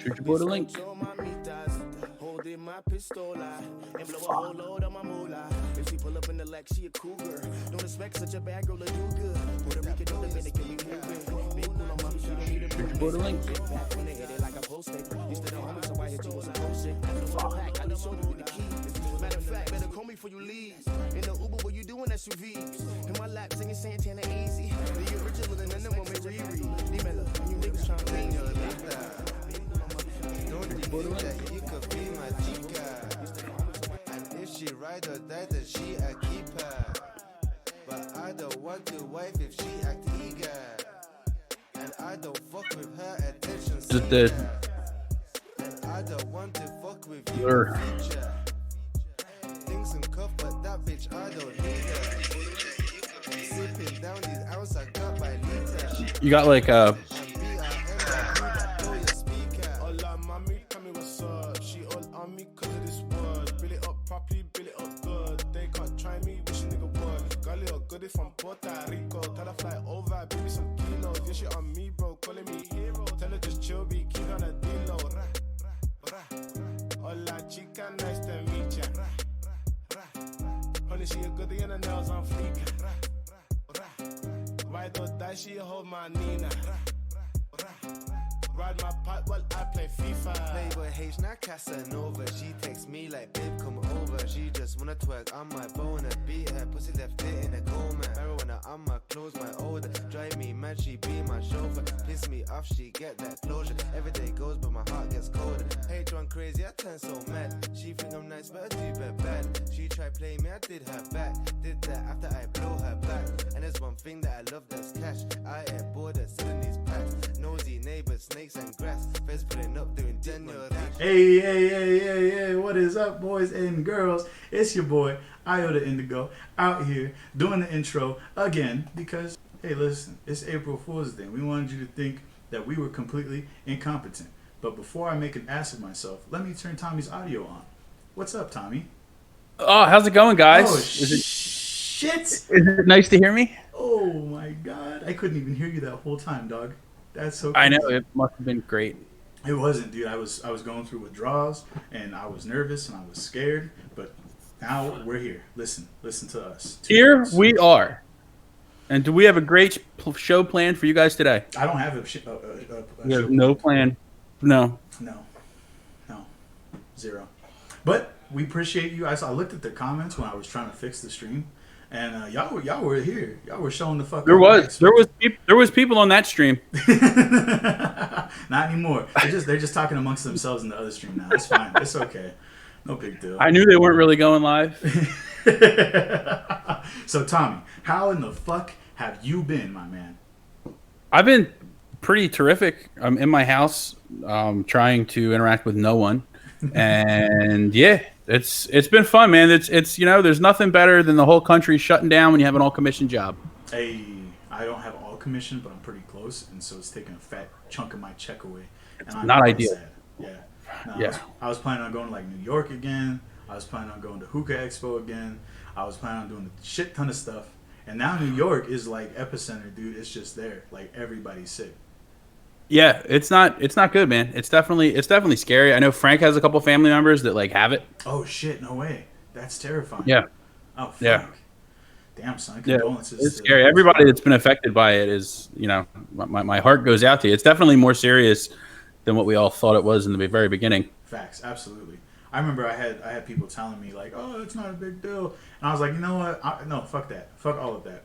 Shoot your boy the link. Holding my pistol and blow a whole load on my moolah. If she pull up in the Lex, she a cougar. Don't expect such a bad girl to do good. Puerto Rican, Dominican, we moving. Big cool on mommy, she don't need a Shoot your boy the link. get back when they hit it like a post paper. You still don't homie, so I hit you with some bullshit. I know what pack, I just showed you with the keys. Matter of fact, better call me before you leave. In the Uber, what you doing SUVs? In my lap, singing Santana easy. The original and then the moment Riri. Dímelo, you niggas trying to clean your Don't think that you could be my chica. And if she ride or die, then she a keeper. But I don't want to wife if she act eager. And I don't fuck with her attention seeker. And I don't want to fuck with you in future. Things in cuff, but that bitch I don't need her. Sipping down these ounces I got by liter. You got like a. If I'm Puerto Rico, tell her fly over, give me some kilos. Yeah, shit on me, bro, calling me hero. Tell her just chill, be keen on a deal. Hola, chica, nice to meet ya. Honey, she a goodie and her nails on fleek. Ride or die, she hold my Nina. Ride my pot while I play FIFA. Playboy H, not Casanova. She texts me like, babe, come over. She just wanna twerk on my bone and beat her pussy left it in a coma. Marijuana on my clothes, my odor. Drive me mad, she be my chauffeur. Piss me off, she get that closure. Every day goes, but my heart gets colder. H run crazy, I turn so mad. She think I'm nice, but I do bad. She tried play me, I did her back. Did that after I blow her back. And there's one thing that I love, that's cash. I ain't bored of selling these packs. Nosy neighbors, snakes and grass. Feds pulling up doing genuine. Hey, what is up, boys and girls? It's your boy, Iota Indigo, out here doing the intro again because, hey, listen, it's April Fool's Day. We wanted you to think that we were completely incompetent. But before I make an ass of myself, let me turn Tommy's audio on. What's up, Tommy? Oh, how's it going, guys? Oh, shit! Is it nice to hear me? Oh my God, I couldn't even hear you that whole time, dog. That's so. I crazy. know, it must have been great. It wasn't, dude. I was going through withdrawals, and I was nervous, and I was scared. But now we're here. Listen to us. Here we are. And do we have a great show planned for you guys today? I don't have a We have no plan. No. No. Zero. But we appreciate you. I looked at the comments when I was trying to fix the stream, and y'all were here. Y'all were showing the fuck. There was people on that stream. Not anymore. They're just talking amongst themselves in the other stream now. It's fine. It's okay. No big deal. I knew they weren't really going live. So Tommy, how in the fuck have you been, my man? I've been pretty terrific. I'm in my house, trying to interact with no one, and yeah, it's been fun, man. It's there's nothing better than the whole country shutting down when you have an all commission job. Hey, I don't have all commission, but I'm pretty close, and so it's taking a fat chunk of my check away. And I'm not ideal. Sad. Yeah. No, Yeah. I was planning on going to like New York again. I was planning on going to Hookah Expo again. I was planning on doing a shit ton of stuff. And now New York is like epicenter, dude. It's just there. Like everybody's sick. Yeah, it's not good, man. It's definitely scary. I know Frank has a couple family members that like have it. Oh shit, no way. That's terrifying. Yeah. Oh fuck. Yeah. Damn, son. Yeah, Condolences. it's scary. Everybody that's been affected by it is, my heart goes out to you. It's definitely more serious than what we all thought it was in the very beginning. Facts, absolutely. I remember I had people telling me like, "Oh, it's not a big deal," and I was like, "You know what? No, fuck that. Fuck all of that.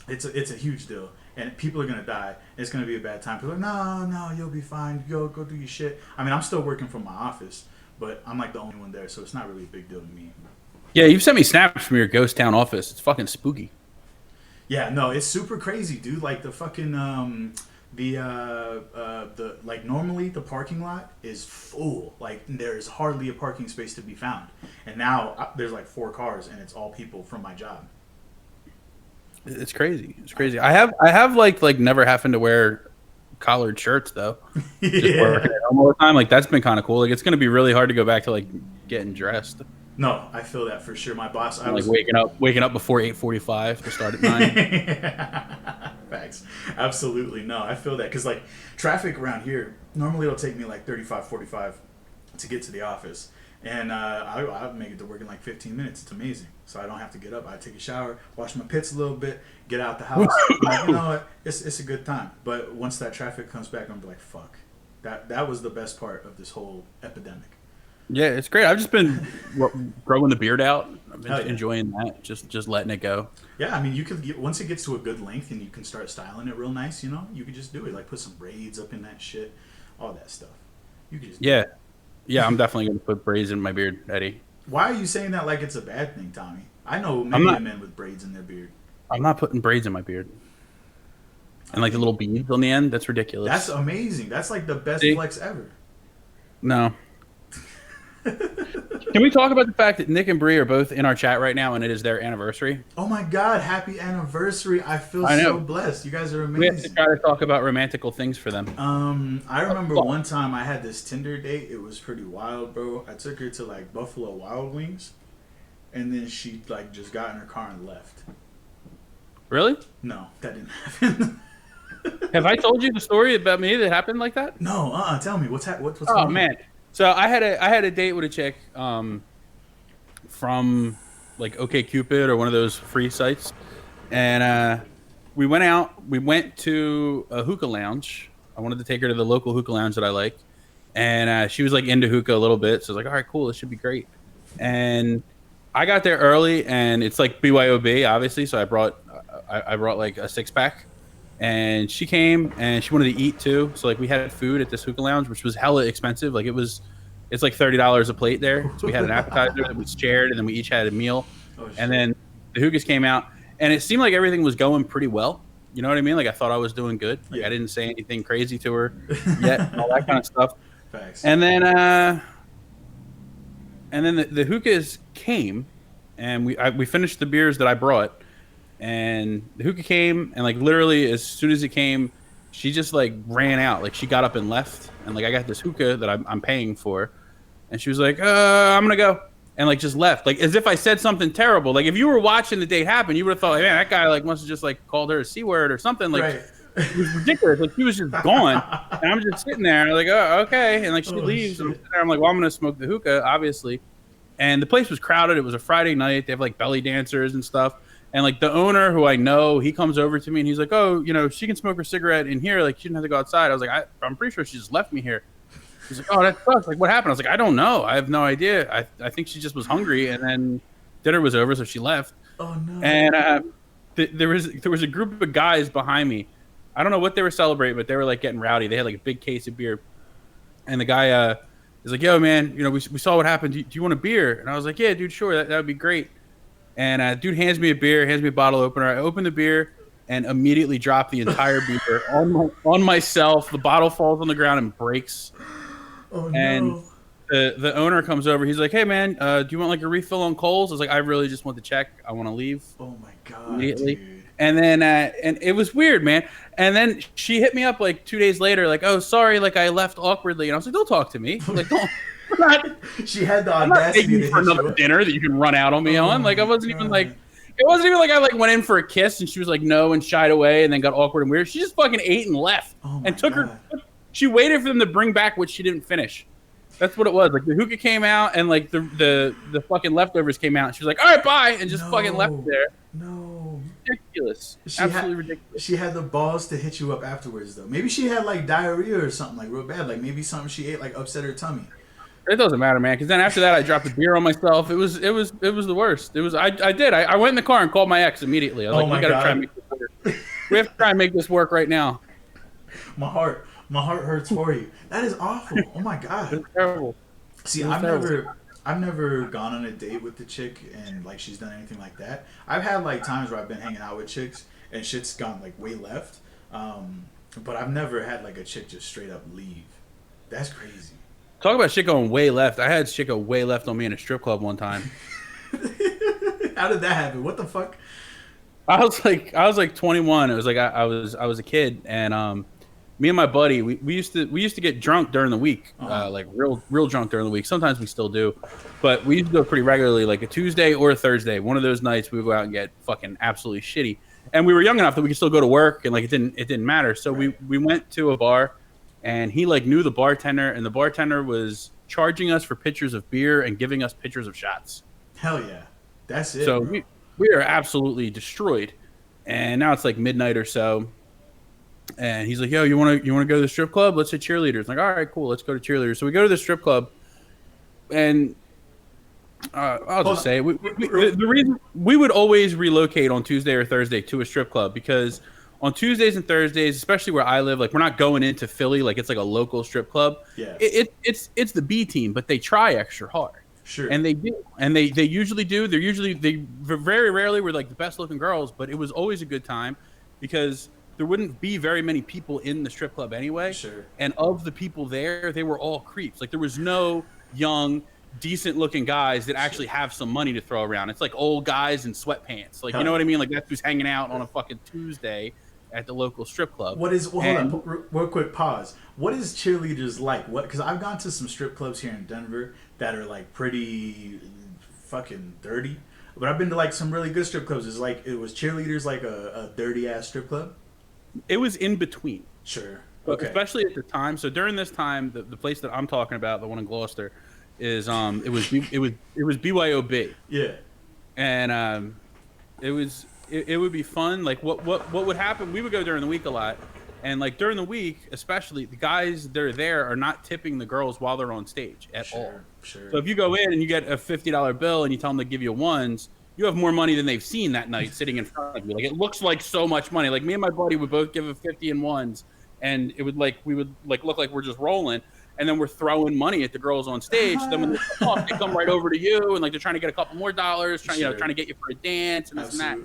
It's a huge deal, and people are gonna die. It's gonna be a bad time." People are like, "No, you'll be fine. Go do your shit." I mean, I'm still working from my office, but I'm like the only one there, so it's not really a big deal to me. Yeah, you've sent me snaps from your ghost town office. It's fucking spooky. Yeah, no, it's super crazy, dude. Like the fucking the like normally the parking lot is full. Like there's hardly a parking space to be found, and now there's like 4 cars, and it's all people from my job. It's crazy. It's crazy. I have like never having to wear collared shirts though. Just working at home all the time. Like that's been kind of cool. Like it's gonna be really hard to go back to like getting dressed. No, I feel that for sure. My boss, I Like was waking up before 8:45 to start at 9. Facts. Absolutely. No, I feel that because like traffic around here, normally it'll take me like 35, 45 to get to the office. And I make it to work in like 15 minutes. It's amazing. So I don't have to get up. I take a shower, wash my pits a little bit, get out the house. I'm like, you know what? It's a good time. But once that traffic comes back, I'm like, fuck. That was the best part of this whole epidemic. Yeah, it's great. I've just been growing the beard out. I've been Hell yeah. enjoying that. Just letting it go. Yeah, I mean, you could get, once it gets to a good length and you can start styling it real nice, you know, you could just do it. Like put some braids up in that shit, all that stuff. You could just do Yeah. it. Yeah, I'm definitely gonna put braids in my beard, Eddie. Why are you saying that like it's a bad thing, Tommy? I know I'm many not- men with braids in their beard. I'm not putting braids in my beard. And like the little beads on the end, that's ridiculous. That's amazing. That's like the best See? flex ever. No. Can we talk about the fact that Nick and Bree are both in our chat right now and it is their anniversary? Oh my God, happy anniversary. I feel I know. so blessed. You guys are We have to amazing. try to talk about romantical things for them. I remember one time I had this Tinder date. It was pretty wild, bro. I took her to like Buffalo Wild Wings, and then she like just got in her car and left. Really? No, that didn't happen. Have I told you the story about me that happened like that? No, tell me what's what's Oh going on? man. So I had a date with a chick from like OkCupid or one of those free sites, and we went out. We went to a hookah lounge. I wanted to take her to the local hookah lounge that I like, and she was like into hookah a little bit. So I was like, all right, cool, this should be great. And I got there early, and it's like BYOB, obviously. So I brought like a 6-pack. And she came and she wanted to eat too. So like we had food at this hookah lounge, which was hella expensive. Like it's like $30 a plate there. So we had an appetizer that we shared, and then we each had a meal. Oh, shit. And then the hookahs came out, and it seemed like everything was going pretty well. You know what I mean? Like I thought I was doing good. Like Yeah. I didn't say anything crazy to her yet, and all that kind of stuff. Facts. And then the hookahs came, and we finished the beers that I brought. And the hookah came, and like literally as soon as it came, she just like ran out. Like she got up and left, and like I got this hookah that I'm paying for, and she was like, I'm gonna go, and like just left, like as if I said something terrible. Like if you were watching the date happen, you would have thought, like, man, that guy like must have just like called her a C-word or something. Like Right. it was ridiculous. Like she was just gone, and I'm just sitting there like, oh, okay, and like she Oh, leaves, and I'm shit. sitting there, I'm like, well, I'm gonna smoke the hookah, obviously. And the place was crowded. It was a Friday night. They have like belly dancers and stuff. And like the owner, who I know, he comes over to me and he's like, "Oh, you know, she can smoke her cigarette in here. Like she didn't have to go outside." I was like, "I'm pretty sure she just left me here." He's like, "Oh, that sucks. Like what happened?" I was like, "I don't know. I have no idea. I think she just was hungry, and then dinner was over, so she left." Oh no. And there was a group of guys behind me. I don't know what they were celebrating, but they were like getting rowdy. They had like a big case of beer, and the guy is like, "Yo, man, you know, we saw what happened. Do you want a beer?" And I was like, "Yeah, dude, sure. That would be great." And dude hands me a beer, hands me a bottle opener. I open the beer and immediately drop the entire beer on myself. The bottle falls on the ground and breaks. Oh And no. the owner comes over. He's like, "Hey man, do you want like a refill on Coles?" I was like, "I really just want to check. I want to leave Oh my God, immediately." dude. And then and it was weird, man. And then she hit me up like 2 days later, like, "Oh, sorry, like I left awkwardly." And I was like, "Don't talk to me. Like, don't." She had the I'm not audacity taking to you for hit you another up. dinner that you can run out on me Oh on. Like I my wasn't even like, God. it wasn't even like I like went in for a kiss and she was like no and shied away and then got awkward and weird. She just fucking ate and left Oh my and took God. her. She waited for them to bring back what she didn't finish. That's what it was. Like the hookah came out and like the fucking leftovers came out. And she was like, "All right, bye," and just fucking left No. there. No. Ridiculous. She Absolutely had, ridiculous. She had the balls to hit you up afterwards though. Maybe she had like diarrhea or something like real bad. Like maybe something she ate like upset her tummy. It doesn't matter, man. Because then after that, I dropped the beer on myself. It was the worst. It was. I went in the car and called my ex immediately. I was Oh like, my "We gotta God. try and make this work. We have to try and make this work right now." My heart hurts for you. That is awful. Oh my God. It's terrible. See, It was terrible. I've never gone on a date with the chick and like she's done anything like that. I've had like times where I've been hanging out with chicks and shit's gone like way left. But I've never had like a chick just straight up leave. That's crazy. Talk about shit going way left. I had shit go way left on me in a strip club one time. How did that happen? What the fuck? I was like 21. It was like I was a kid, and me and my buddy, we used to get drunk during the week, like real drunk during the week. Sometimes we still do, but we used to do it pretty regularly, like a Tuesday or a Thursday. One of those nights we would go out and get fucking absolutely shitty. And we were young enough that we could still go to work, and like it didn't matter. So we went to a bar, and he like knew the bartender, and the bartender was charging us for pitchers of beer and giving us pitchers of shots. Hell yeah, that's it. So bro. we are absolutely destroyed, and now it's like midnight or so. And he's like, "Yo, you wanna go to the strip club? Let's hit cheerleaders." I'm like, all right, cool, let's go to cheerleaders. So we go to the strip club, and I'll just say the reason we would always relocate on Tuesday or Thursday to a strip club because on Tuesdays and Thursdays, especially where I live, like we're not going into Philly, like it's like a local strip club. Yeah, it's the B team, but they try extra hard. sure. And they do, and they usually do. They very rarely were like the best looking girls, but it was always a good time because there wouldn't be very many people in the strip club anyway. Sure. And of the people there, they were all creeps. Like there was no young, decent looking guys that actually have some money to throw around. It's like old guys in sweatpants. Like, you know what I mean? Like that's who's hanging out on a fucking Tuesday at the local strip club. What is? Well, hold on, real quick pause. What is cheerleaders like? What? Because I've gone to some strip clubs here in Denver that are like pretty fucking dirty, but I've been to like some really good strip clubs. Is like it was cheerleaders like a dirty ass strip club. It was in between. Sure. But Okay. especially at the time. So during this time, the place that I'm talking about, the one in Gloucester, is it was BYOB, Yeah. and it would be fun. Like what would happen? We would go during the week a lot, and like during the week, especially the guys that are there are not tipping the girls while they're on stage at all. Sure. So if you go in and you get a $50 bill and you tell them to give you ones, you have more money than they've seen that night sitting in front of you. Like it looks like so much money. Like me and my buddy would both give a 50 and ones, and it would like we would like look like we're just rolling, and then we're throwing money at the girls on stage. Then when they come off, they come right over to you, and like they're trying to get a couple more dollars, trying to get you for a dance and this and that.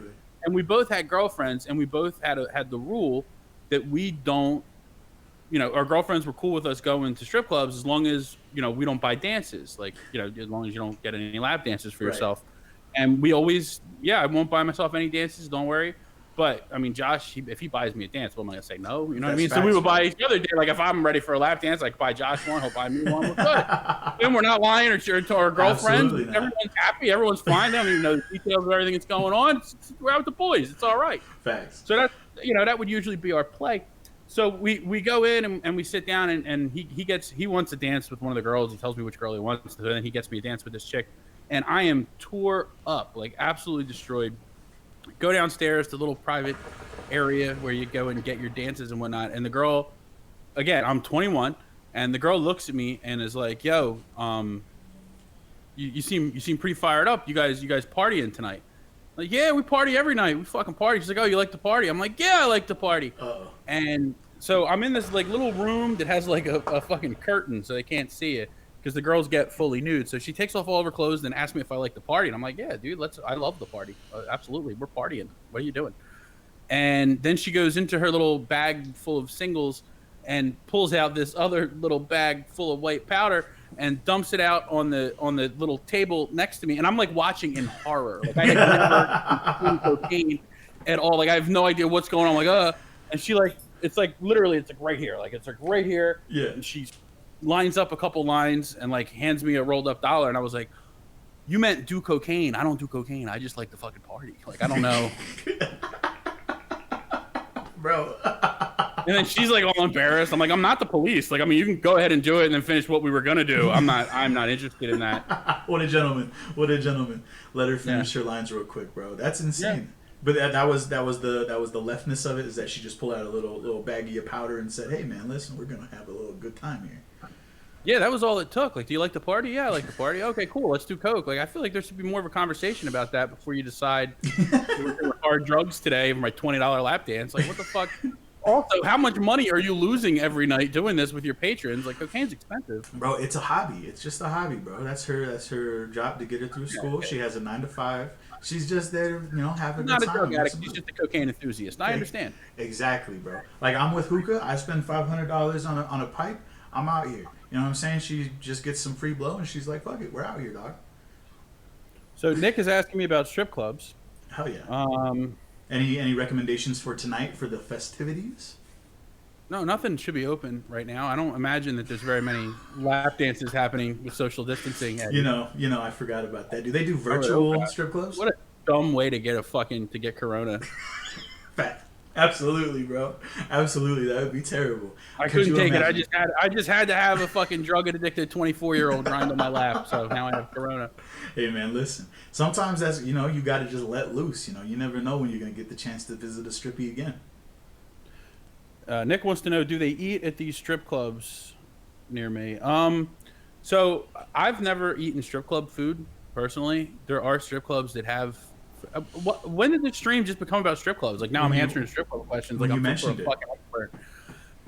And we both had girlfriends, and we both had the rule that we don't, our girlfriends were cool with us going to strip clubs as long as we don't buy dances, like as long as you don't get any lap dances for yourself. And we always, I won't buy myself any dances, don't worry. But I mean, Josh, if he buys me a dance, what am I gonna say? No, you know what I mean? So we would buy each other. Like if I'm ready for a lap dance, I can buy Josh one, he'll buy me one. We're good. And we're not lying to our girlfriends. Everyone's happy. Everyone's fine. They don't even know the details of everything that's going on. We're out with the boys. It's all right. Facts. So that's that would usually be our play. So we go in and we sit down and he wants to dance with one of the girls. He tells me which girl he wants, and then he gets me a dance with this chick. And I am tore up, like absolutely destroyed. Go downstairs to the little private area where you go and get your dances and whatnot. And the girl, again, I'm 21, and the girl looks at me and is like, "Yo, you seem pretty fired up. You guys partying tonight?" Like, yeah, we party every night. We fucking party. She's like, "Oh, you like to party?" I'm like, "Yeah, I like to party." Uh-oh. And so I'm in this like little room that has like a fucking curtain so they can't see it, because the girls get fully nude. So she takes off all of her clothes and asks me if I like to party. And I'm like, yeah, dude, I love the party. Absolutely. We're partying. What are you doing? And then she goes into her little bag full of singles and pulls out this other little bag full of white powder and dumps it out on the little table next to me. And I'm like watching in horror. Like I had never seen cocaine at all. Like I have no idea what's going on. I'm like, and she like, it's like literally, it's like right here. Like it's like right here. Yeah. And she's lines up a couple lines and like hands me a rolled up dollar, and I was like, "You meant do cocaine? I don't do cocaine. I just like to fucking party. Like I don't know." Bro. And then she's like all embarrassed. I'm like, "I'm not the police. Like I mean, you can go ahead and do it and then finish what we were gonna do. I'm not interested in that." What a gentleman. Let her finish her lines real quick, bro. That's insane. Yeah. But that was the leftness of it, is that she just pulled out a little baggie of powder and said, "Hey man, listen, we're gonna have a little good time here." Yeah, that was all it took. Like, do you like to party? Yeah, I like to party. Okay, cool. Let's do coke. Like, I feel like there should be more of a conversation about that before you decide we're doing hard drugs today for my $20 lap dance. Like, what the fuck? Also, how much money are you losing every night doing this with your patrons? Like, cocaine's expensive. Bro, it's a hobby. It's just a hobby, bro. That's her job to get her through school. She has a 9 to 5. She's just there, have a good time. Not a drug addict. She's just a cocaine enthusiast. I understand. Exactly, bro. Like I'm with hookah. I spend $500 on a pipe. I'm out here. You know what I'm saying? She just gets some free blow, and she's like, "Fuck it, we're out here, dog." So Nick is asking me about strip clubs. Hell yeah. Any recommendations for tonight for the festivities? No, nothing should be open right now. I don't imagine that there's very many lap dances happening with social distancing. Eddie. I forgot about that. Do they do Oh, virtual God. strip clubs? What a dumb way to get to get corona. Fact. Absolutely, bro. Absolutely, that would be terrible. I Could couldn't you take imagine? it. I just had to have a fucking drug addicted 24-year-old grind on my lap. So now I have corona. Hey man, listen. Sometimes that's you got to just let loose. You never know when you're gonna get the chance to visit a strippy again. Nick wants to know: do they eat at these strip clubs near me? So I've never eaten strip club food personally. There are strip clubs that have. When did the stream just become about strip clubs? Like now I'm answering strip club questions. When Like you I'm mentioned a it. fucking expert.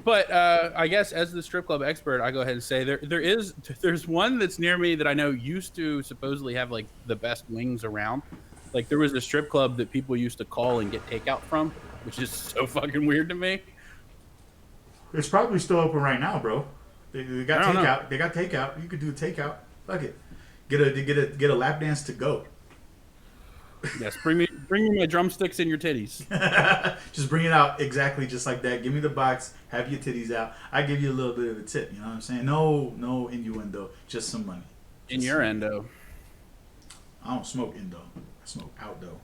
But I guess as the strip club expert, I go ahead and say there's one that's near me that I know used to supposedly have like the best wings around. Like there was a strip club that people used to call and get takeout from, which is so fucking weird to me. It's probably still open right now, bro. They got I don't know. takeout. They got takeout. You could do takeout. Fuck it. Get a lap dance to go. Yes, bring me my drumsticks and your titties. Just bring it out exactly just like that. Give me the box. Have your titties out. I give you a little bit of a tip. You know what I'm saying? No innuendo. Just some money. In your endo. I don't smoke indo. I smoke outdo.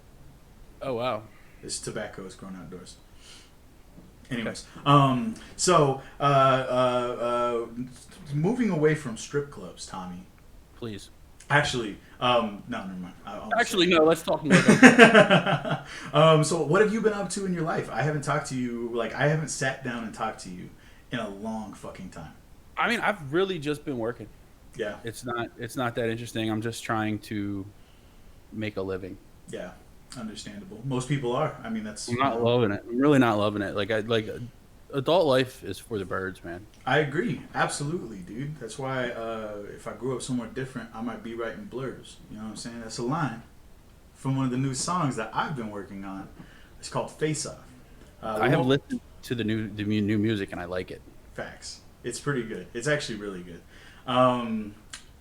Oh wow. It's tobacco. It's grown outdoors. Okay. Anyways, moving away from strip clubs, Tommy. Please. Actually, no, never mind. Actually, no. Let's talk more about that. So what have you been up to in your life? I haven't talked to you. Like, I haven't sat down and talked to you in a long fucking time. I mean, I've really just been working. Yeah. It's not that interesting. I'm just trying to make a living. Yeah. Understandable. Most people are. I mean, that's. I'm not loving it. I'm really not loving it. Like adult life is for the birds, man. I agree. Absolutely, dude. That's why if I grew up somewhere different, I might be writing blurs. You know what I'm saying? That's a line from one of the new songs that I've been working on. It's called Face Off. I have listened to the new music and I like it. Facts. It's pretty good. It's actually really good.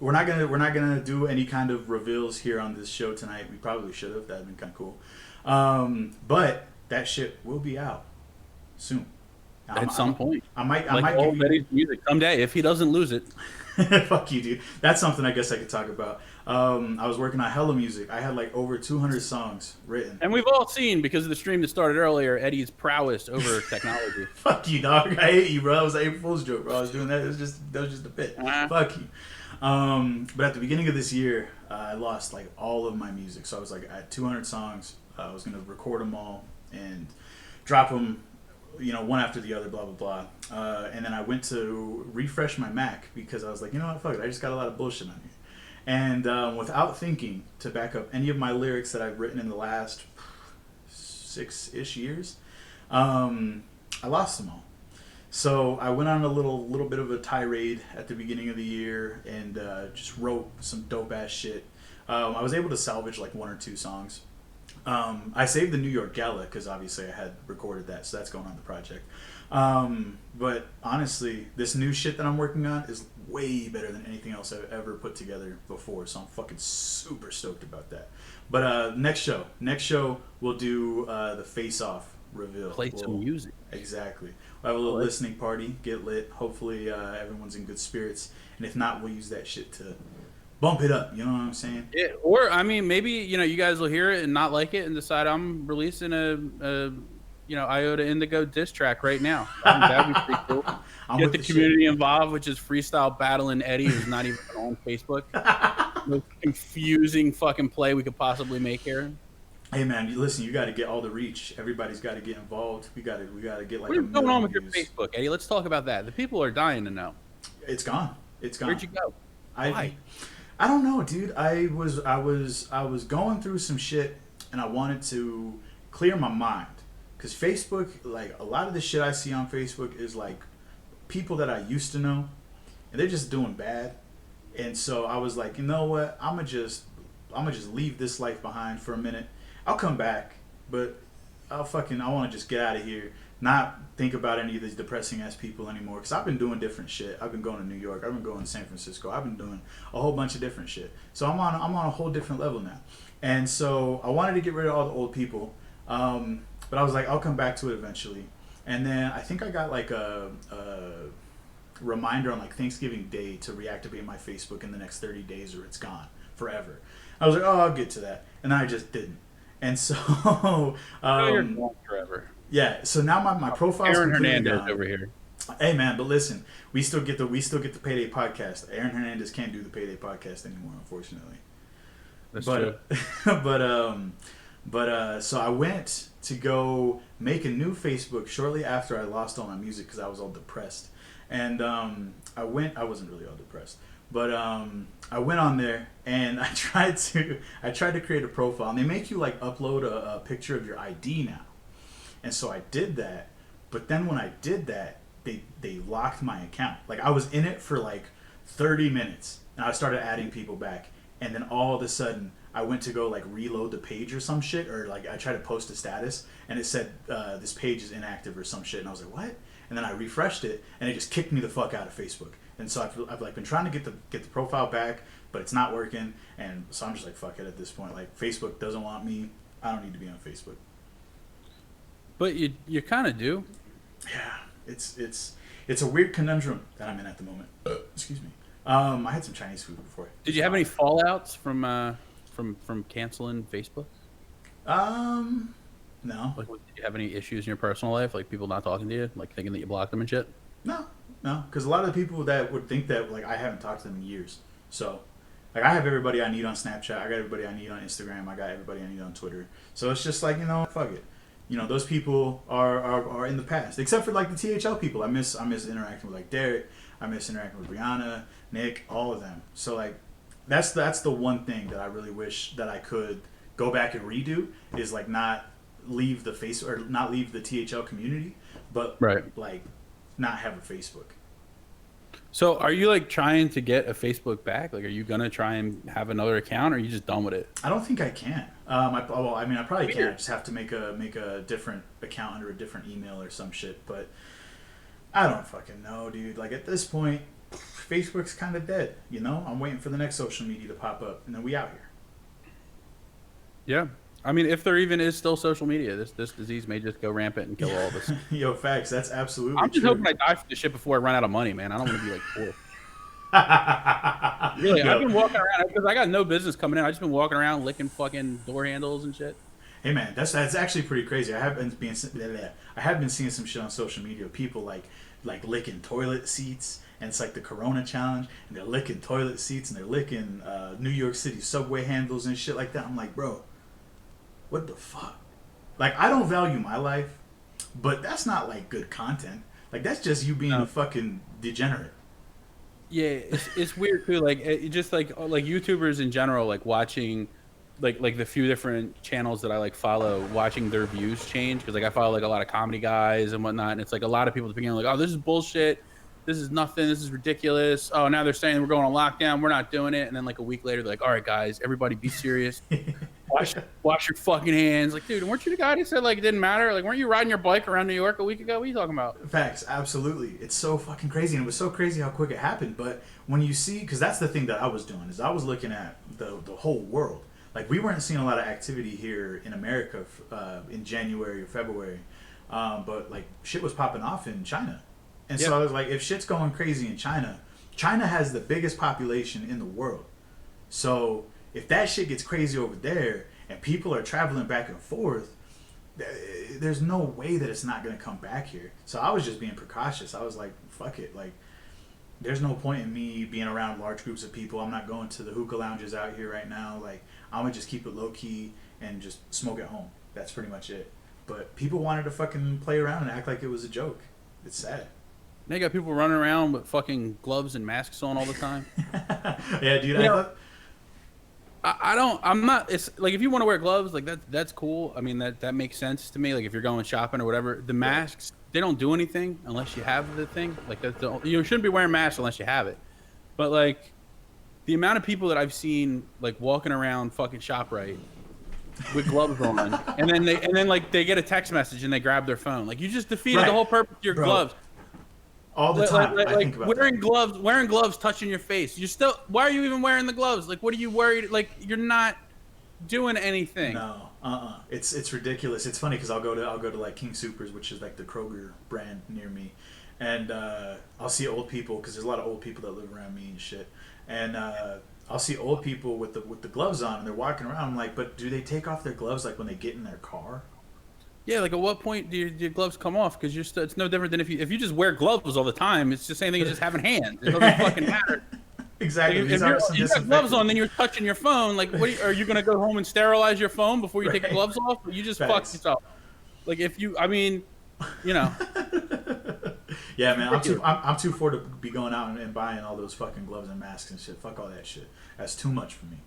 We're not gonna do any kind of reveals here on this show tonight. We probably should have. That'd been kind of cool. But that shit will be out soon. At some point. I might all give you... Eddie's music someday if he doesn't lose it. Fuck you, dude. That's something I guess I could talk about. I was working on hella music. I had like over 200 songs written. And we've all seen, because of the stream that started earlier, Eddie's prowess over technology. Fuck you, dog. I hate you, bro. That was an April Fool's joke, bro. I was doing that. That was just a bit. Fuck you. But at the beginning of this year, I lost like all of my music. So I was like at 200 songs. I was gonna record them all and drop them, one after the other, blah blah blah. And then I went to refresh my Mac because I was like, you know what, fuck it. I just got a lot of bullshit on here. And without thinking to back up any of my lyrics that I've written in the last 6-ish years, I lost them all. So I went on a little bit of a tirade at the beginning of the year and just wrote some dope ass shit. I was able to salvage like 1 or 2 songs. I saved the New York Gala because obviously I had recorded that, so that's going on the project. But honestly, this new shit that I'm working on is way better than anything else I've ever put together before, so I'm fucking super stoked about that. But next show we'll do the Face Off reveal. Play some music. Exactly. We'll have a little listening party, get lit. Hopefully everyone's in good spirits, and if not, we'll use that shit to bump it up. You know what I'm saying? Yeah, or I mean, maybe you guys will hear it and not like it and decide I'm releasing a Iota Indigo diss track right now. That'd be pretty cool. Get the community involved, which is freestyle battling Eddie, who's not even on Facebook. Most confusing fucking play we could possibly make here. Hey man, listen, you got to get all the reach. Everybody's got to get involved. We got to get like. What's going on with your Facebook, Eddie? Let's talk about that. The people are dying to know. It's gone. It's gone. Where'd you go? Why? I don't know, dude. I was going through some shit, and I wanted to clear my mind, because Facebook, like a lot of the shit I see on Facebook is like people that I used to know, and they're just doing bad, and so I was like, you know what? I'm gonna just leave this life behind for a minute. I'll come back, but I want to just get out of here. Not think about any of these depressing ass people anymore, because I've been doing different shit. I've been going to New York. I've been going to San Francisco. I've been doing a whole bunch of different shit. So I'm on a whole different level now. And so I wanted to get rid of all the old people, but I was like, I'll come back to it eventually. And then I think I got like a reminder on like Thanksgiving Day to reactivate my Facebook in the next 30 days or it's gone forever. I was like, oh, I'll get to that, and I just didn't. And so, You're gone forever. Yeah. So now my profile's Aaron completely Hernandez gone. over here. Hey man, but listen, we still get the Payday podcast. Aaron Hernandez can't do the Payday podcast anymore, unfortunately. That's true. So I went to go make a new Facebook shortly after I lost all my music because I was all depressed, and I wasn't really all depressed, but I went on there and I tried to create a profile, and they make you like upload a picture of your ID now, and so I did that, but then when I did that, they locked my account. Like I was in it for like 30 minutes, and I started adding people back, and then all of a sudden I went to go like reload the page or some shit, or like I tried to post a status and it said this page is inactive or some shit, and I was like, what? And then I refreshed it and it just kicked me the fuck out of Facebook. And so I've like been trying to get the profile back, but it's not working, and so I'm just like, fuck it at this point. Like Facebook doesn't want me. I don't need to be on Facebook. But you kind of do. Yeah, it's a weird conundrum that I'm in at the moment. Excuse me. I had some Chinese food before. Did you have any fallouts from canceling Facebook? No. Like, did you have any issues in your personal life, like people not talking to you, like thinking that you blocked them and shit? No, because a lot of the people that would think that, like, I haven't talked to them in years. So, like, I have everybody I need on Snapchat. I got everybody I need on Instagram. I got everybody I need on Twitter. So it's just like, fuck it. Those people are in the past, except for like the THL people. I miss interacting with like Derek. I miss interacting with Brianna, Nick, all of them. So like, that's the one thing that I really wish that I could go back and redo, is like not leave the THL community, but like not have a Facebook. So are you like trying to get a Facebook back? Like, are you gonna try and have another account, or are you just done with it? I don't think I can. I probably can. I just have to make a different account under a different email or some shit. But I don't fucking know, dude. Like at this point, Facebook's kind of dead. I'm waiting for the next social media to pop up, and then we out here. Yeah. I mean, if there even is still social media, this disease may just go rampant and kill all of us. Yo, facts. That's absolutely I'm just true. hoping I die from this shit before I run out of money, man. I don't want to be like poor. Really, I've been walking around because I got no business coming in. I've just been walking around licking fucking door handles and shit. Hey man, that's actually pretty crazy. I have been seeing some shit on social media of people like licking toilet seats, and it's like the Corona challenge, and they're licking toilet seats and they're licking New York City subway handles and shit like that. I'm like, bro, what the fuck? Like, I don't value my life, but that's not like good content. Like, that's just you being a fucking degenerate. Yeah, it's weird too. Like, it just like YouTubers in general, like watching, like the few different channels that I like follow, watching their views change, because like I follow like a lot of comedy guys and whatnot, and it's like a lot of people at the beginning are like, oh, this is bullshit, this is nothing, this is ridiculous. Oh, now they're saying we're going on lockdown, we're not doing it, and then like a week later they're like, all right guys, everybody be serious. Wash your fucking hands. Like, dude, weren't you the guy who said like it didn't matter? Like, weren't you riding your bike around New York a week ago? What are you talking about? Facts, absolutely. It's so fucking crazy, and it was so crazy how quick it happened. But when you see, because that's the thing that I was doing, is I was looking at the whole world. Like, we weren't seeing a lot of activity here in America in January or February, but like shit was popping off in China, and so I was like, if shit's going crazy in China, China has the biggest population in the world, so if that shit gets crazy over there and people are traveling back and forth, there's no way that it's not going to come back here. So I was just being precautious. I was like, fuck it. Like, there's no point in me being around large groups of people. I'm not going to the hookah lounges out here right now. Like, I'm going to just keep it low key and just smoke at home. That's pretty much it. But people wanted to fucking play around and act like it was a joke. It's sad. They got people running around with fucking gloves and masks on all the time. Yeah, dude. I'm not. It's like, if you want to wear gloves, like that's cool. I mean, that makes sense to me. Like, if you're going shopping or whatever, the masks, they don't do anything unless you have the thing. Like, you shouldn't be wearing masks unless you have it. But like, the amount of people that I've seen like walking around fucking ShopRite with gloves on, and then like they get a text message and they grab their phone. Like, you just defeated the whole purpose of your gloves. All the time. I think about wearing gloves, touching your face. Why are you even wearing the gloves? Like, what are you worried? Like, you're not doing anything. No, it's ridiculous. It's funny because I'll go to like King Supers, which is like the Kroger brand near me, and I'll see old people because there's a lot of old people that live around me and shit, and I'll see old people with the gloves on and they're walking around. I'm like, but do they take off their gloves like when they get in their car? Yeah, like at what point do your gloves come off? Because it's no different than if you just wear gloves all the time. It's the same thing as just having hands. It doesn't fucking matter. Exactly. Like, if you got gloves on, then you're touching your phone. Like, are you gonna go home and sterilize your phone before you take your gloves off? You just fuck yourself. Like I mean, you know. Yeah, man, I'm too for to be going out and buying all those fucking gloves and masks and shit. Fuck all that shit. That's too much for me.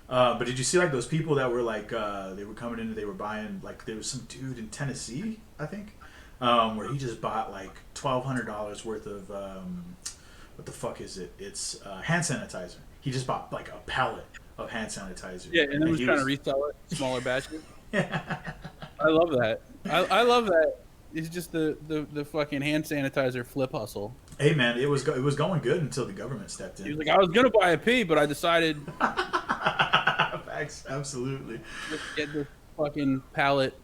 But did you see like those people that were like they were coming in and they were buying like there was some dude in Tennessee, I think, where he just bought like $1,200 worth of what the fuck is it? It's hand sanitizer. He just bought like a pallet of hand sanitizer. Yeah, and then was trying to resell it, smaller batches. I love that. I love that. It's just the fucking hand sanitizer flip hustle. Hey man, it was going good until the government stepped in. He was like, I was gonna buy a pee, but I decided. Facts, absolutely. Let's get this fucking pallet.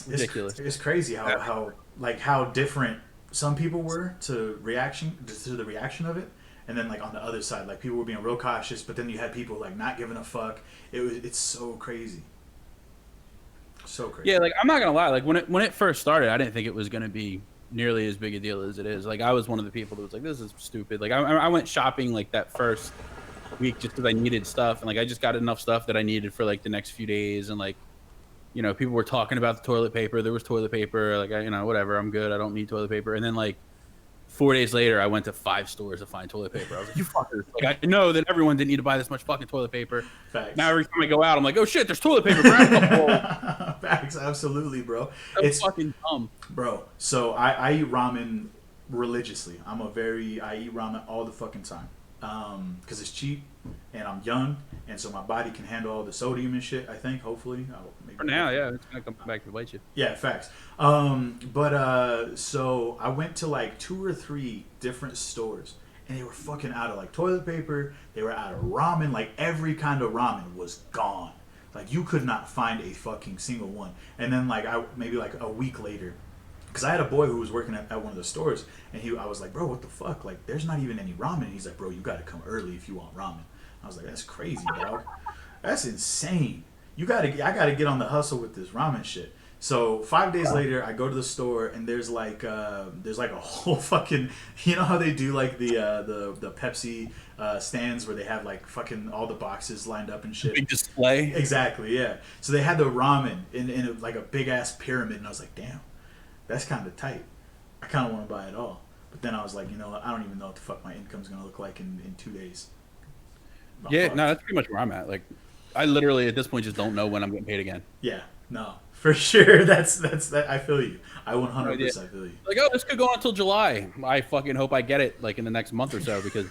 Ridiculous. It's crazy how different some people were to the reaction of it, and then like on the other side, like people were being real cautious, but then you had people like not giving a fuck. It's so crazy. So crazy. Yeah, like I'm not gonna lie, like when it first started, I didn't think it was gonna be nearly as big a deal as it is. Like I was one of the people that was like, this is stupid. Like I went shopping like that first week just because I needed stuff, and like I just got enough stuff that I needed for like the next few days, and like, you know, people were talking about the toilet paper. There was toilet paper. Like whatever, I'm good. I don't need toilet paper. And then like 4 days later, I went to 5 stores to find toilet paper. I was like, you fuckers. Like I know that everyone didn't need to buy this much fucking toilet paper. Facts. Now every time I go out, I'm like, oh shit, there's toilet paper. Facts, absolutely, bro. It's fucking dumb, bro. So I eat ramen religiously. I eat ramen all the fucking time. Because it's cheap and I'm young, and so my body can handle all the sodium and shit. I think, hopefully. For now, yeah, it's gonna come back to bite you. Yeah, facts. So I went to like 2 or 3 different stores, and they were fucking out of like toilet paper. They were out of ramen. Like every kind of ramen was gone. Like you could not find a fucking single one. And then like maybe like a week later. Because I had a boy who was working at one of the stores, and I was like, bro, what the fuck? Like, there's not even any ramen. He's like, bro, you got to come early if you want ramen. I was like, that's crazy, dog. That's insane. I got to get on the hustle with this ramen shit. So 5 days later, I go to the store, and there's like a whole fucking, you know how they do like the Pepsi stands where they have like fucking all the boxes lined up and shit. Big display. Exactly, yeah. So they had the ramen in like a big ass pyramid, and I was like, damn. That's kind of tight. I kind of want to buy it all. But then I was like, you know what? I don't even know what the fuck my income's going to look like in 2 days. Yeah, no, that's pretty much where I'm at. Like, I literally at this point just don't know when I'm getting paid again. Yeah, no, for sure. That's that. I feel you. I 100% feel you. Like, oh, this could go on until July. I fucking hope I get it like in the next month or so because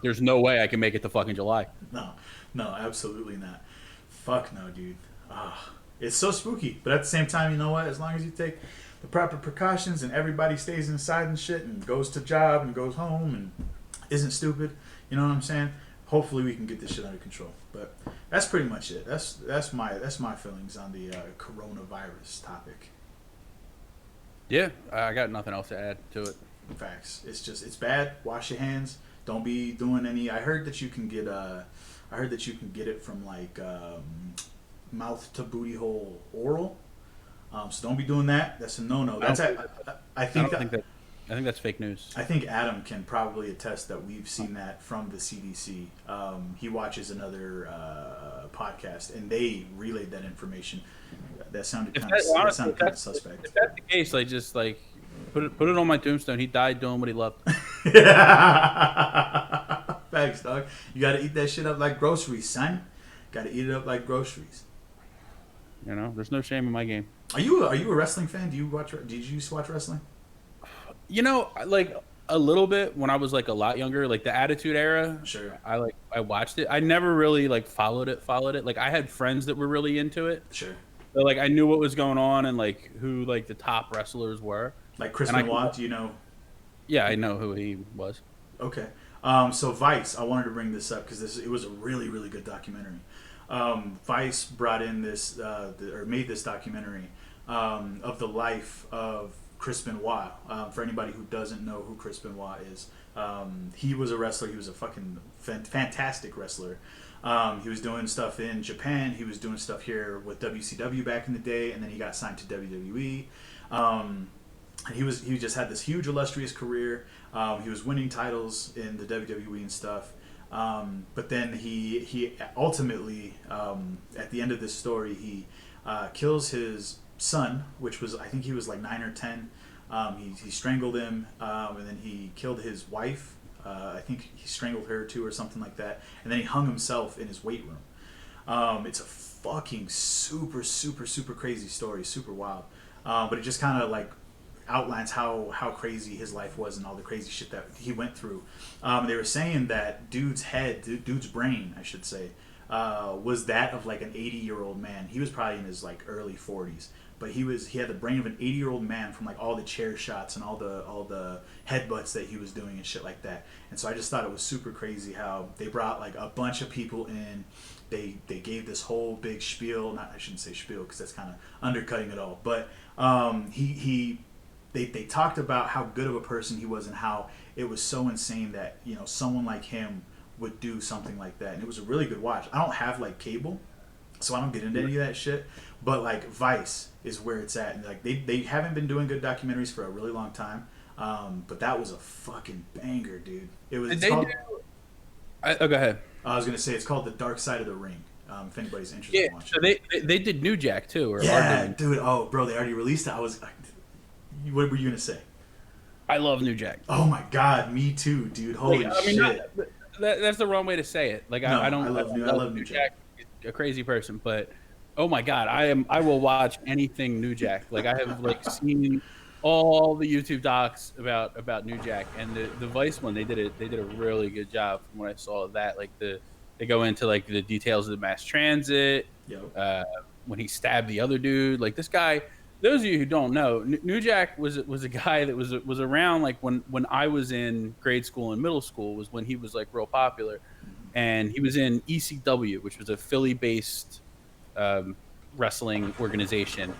there's no way I can make it to fucking July. No, absolutely not. Fuck no, dude. It's so spooky. But at the same time, you know what? As long as you take the proper precautions and everybody stays inside and shit and goes to job and goes home and isn't stupid, you know what I'm saying? Hopefully we can get this shit under control. But that's pretty much it. That's my feelings on the coronavirus topic. Yeah, I got nothing else to add to it. Facts. It's bad. Wash your hands. Don't be doing any. I heard that you can get it from like mouth to booty hole oral. So don't be doing that. That's a no-no. I think that's fake news. I think Adam can probably attest that we've seen that from the CDC. He watches another podcast, and they relayed that information. That sounded kind of suspect. If that's the case, like just like put it on my tombstone. He died doing what he loved. Thanks, dog. You got to eat that shit up like groceries, son. Got to eat it up like groceries. You know, there's no shame in my game. Are you a wrestling fan? Did you used to watch wrestling? You know, like a little bit when I was like a lot younger, like the Attitude Era. Sure. I watched it. I never really like followed it. Like I had friends that were really into it. Sure. So like I knew what was going on and like who like the top wrestlers were. Like Chris Benoit, do you know? Yeah, I know who he was. Okay. So Vice, I wanted to bring this up because it was a really, really good documentary. Vice brought in this or made this documentary of the life of Chris Benoit. For anybody who doesn't know who Chris Benoit is, he was a wrestler. He was a fucking fantastic wrestler. He was doing stuff in Japan. He was doing stuff here with WCW back in the day, and then he got signed to WWE. And he just had this huge illustrious career. He was winning titles in the WWE and stuff. But then he ultimately, at the end of this story, he kills his son, which was, I think he was like 9 or 10. He strangled him, and then he killed his wife. I think he strangled her too or something like that. And then he hung himself in his weight room. It's a fucking super, super, super crazy story, super wild. But it just kind of like outlines how crazy his life was and all the crazy shit that he went through. They were saying that dude's brain, I should say, was that of like an 80-year-old man. He was probably in his like early 40s, but he had the brain of an 80-year-old man from like all the chair shots and all the headbutts that he was doing and shit like that. And so I just thought it was super crazy how they brought like a bunch of people in. They gave this whole big spiel. I shouldn't say spiel because that's kind of undercutting it all. But they talked about how good of a person he was and how it was so insane that, you know, someone like him would do something like that. And it was a really good watch. I don't have like cable, so I don't get into any of that shit. But like Vice is where it's at, and like they haven't been doing good documentaries for a really long time. But that was a fucking banger, dude. It was. Go ahead. I was gonna say it's called The Dark Side of the Ring. If anybody's interested in watching. So they did New Jack too, or yeah, dude. Oh, bro, they already released it. What were you gonna say? I love New Jack. Oh my god, me too, dude. Holy shit. That's the wrong way to say it. Like I love New Jack. He's a crazy person, but oh my god, I will watch anything New Jack. Like I have like seen all the YouTube docs about New Jack, and the Vice one they did a really good job from what I saw of that. Like they go into like the details of the mass transit. When he stabbed the other dude, like this guy. Those of you who don't know, New Jack was a guy that was around like when I was in grade school and middle school was when he was like real popular, and he was in ECW, which was a Philly-based wrestling organization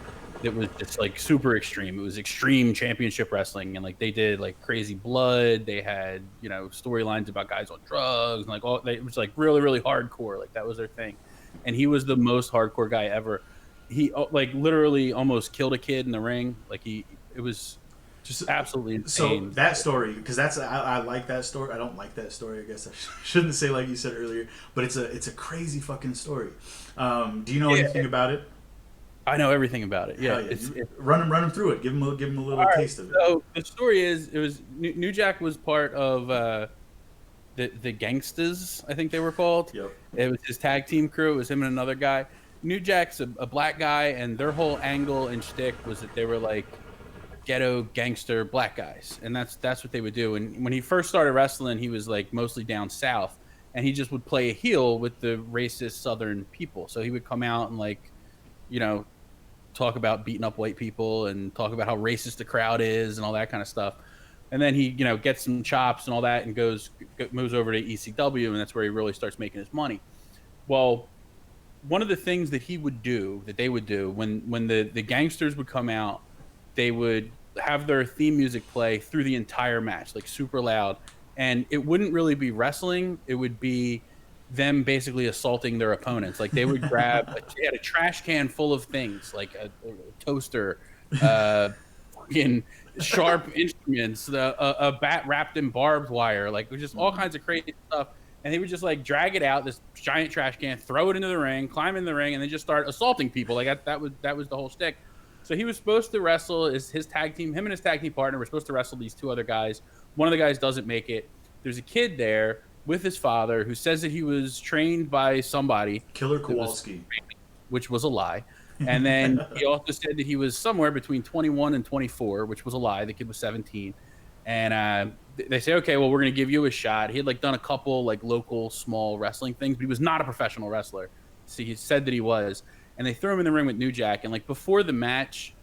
that was just like super extreme. It was Extreme Championship Wrestling, and like they did like Crazy Blood. They had, you know, storylines about guys on drugs and like it was like really, really hardcore. Like that was their thing, and he was the most hardcore guy ever. He like literally almost killed a kid in the ring. Like it was just absolutely insane. So that story, because I like that story. I don't like that story. I guess I shouldn't say like you said earlier, but it's a crazy fucking story. Do you know anything about it? I know everything about it. Yeah, run him through it. Give him a little taste of it. So the story is, it was New Jack was part of the Gangsters, I think they were called. Yep. It was his tag team crew. It was him and another guy. New Jack's a black guy, and their whole angle and shtick was that they were like ghetto gangster black guys, and that's what they would do. And when he first started wrestling, he was like mostly down south, and he just would play a heel with the racist Southern people. So he would come out and like, you know, talk about beating up white people and talk about how racist the crowd is and all that kind of stuff. And then he, you know, gets some chops and all that and moves over to ECW, and that's where he really starts making his money. Well, one of the things that they would do when the gangsters would come out, they would have their theme music play through the entire match, like super loud. And it wouldn't really be wrestling. It would be them basically assaulting their opponents. Like they would grab they had a trash can full of things, like a toaster, fucking sharp instruments, a bat wrapped in barbed wire, like just all kinds of crazy stuff. And they would just like drag it out, this giant trash can, throw it into the ring, climb in the ring, and then just start assaulting people. Like that was the whole shtick. So he was supposed to wrestle his tag team. Him and his tag team partner were supposed to wrestle these two other guys. One of the guys doesn't make it. There's a kid there with his father who says that he was trained by somebody, Killer Kowalski, which was a lie. And then he also said that he was somewhere between 21 and 24, which was a lie. The kid was 17. And they say, okay, well, we're going to give you a shot. He had like done a couple like local small wrestling things, but he was not a professional wrestler. So he said that he was. And they threw him in the ring with New Jack. And like before the match,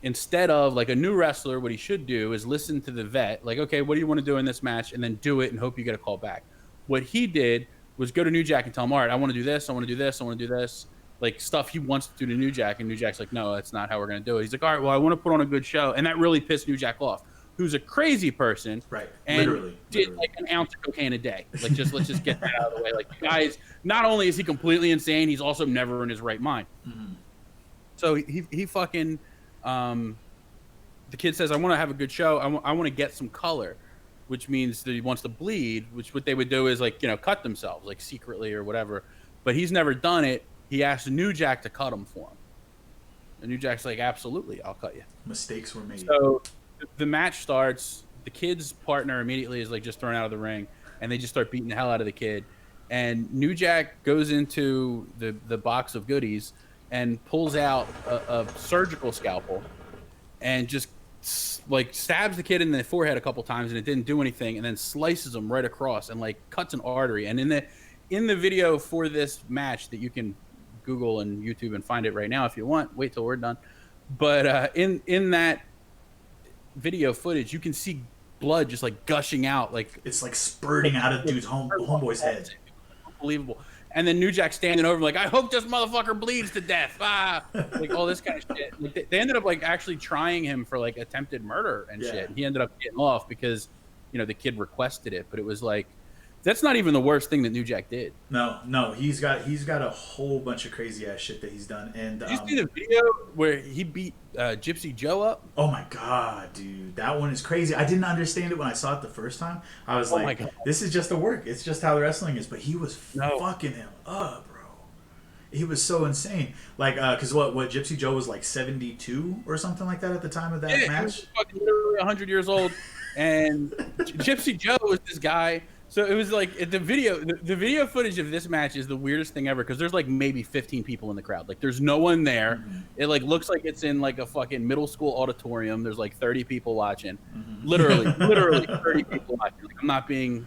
instead of like a new wrestler, what he should do is listen to the vet. Like, okay, what do you want to do in this match? And then do it and hope you get a call back. What he did was go to New Jack and tell him, all right, I want to do this, I want to do this, I want to do this, like stuff he wants to do to New Jack, and New Jack's like, no, that's not how we're gonna do it. He's like, all right, well, I want to put on a good show, and that really pissed New Jack off, who's a crazy person, Right. and Literally. did like an ounce of cocaine a day. Like, just let's just get that out of the way. Like, the guys, not only is he completely insane, he's also never in his right mind. Mm-hmm. So he fucking, the kid says, I want to have a good show. I want to get some color, which means that he wants to bleed, which what they would do is like, cut themselves like secretly or whatever. But he's never done it. He asked New Jack to cut him for him. And New Jack's like, absolutely, I'll cut you. Mistakes were made. So the match starts. The kid's partner immediately is like just thrown out of the ring, and they just start beating the hell out of the kid. And New Jack goes into the box of goodies and pulls out a surgical scalpel and just like stabs the kid in the forehead a couple times, and it didn't do anything, and then slices him right across and like cuts an artery. And in the video for this match that you can Google and YouTube and find it right now if you want, wait till we're done. But in that video footage, you can see blood just like gushing out, like it's like spurting out of dude's homeboy's head. Unbelievable. And then New Jack standing over him like, I hope this motherfucker bleeds to death. Like all this kind of shit. Like, they ended up like actually trying him for like attempted murder and shit. And he ended up getting off because the kid requested it. But it was like, that's not even the worst thing that New Jack did. No, he's got a whole bunch of crazy ass shit that he's done. And did you see the video where he beat Gypsy Joe up? Oh my god, dude, that one is crazy. I didn't understand it when I saw it the first time. I was like, this is just the work. It's just how the wrestling is. But he was fucking him up, bro. He was so insane. Like, because what Gypsy Joe was like 72 or something like that at the time of that match. He was fucking literally 100 years old, and Gypsy Joe was this guy. So it was like the video footage of this match is the weirdest thing ever because there's like maybe 15 people in the crowd. Like there's no one there. Mm-hmm. It like looks like it's in like a fucking middle school auditorium. There's like 30 people watching. Mm-hmm. Literally 30 people watching. Like I'm not being,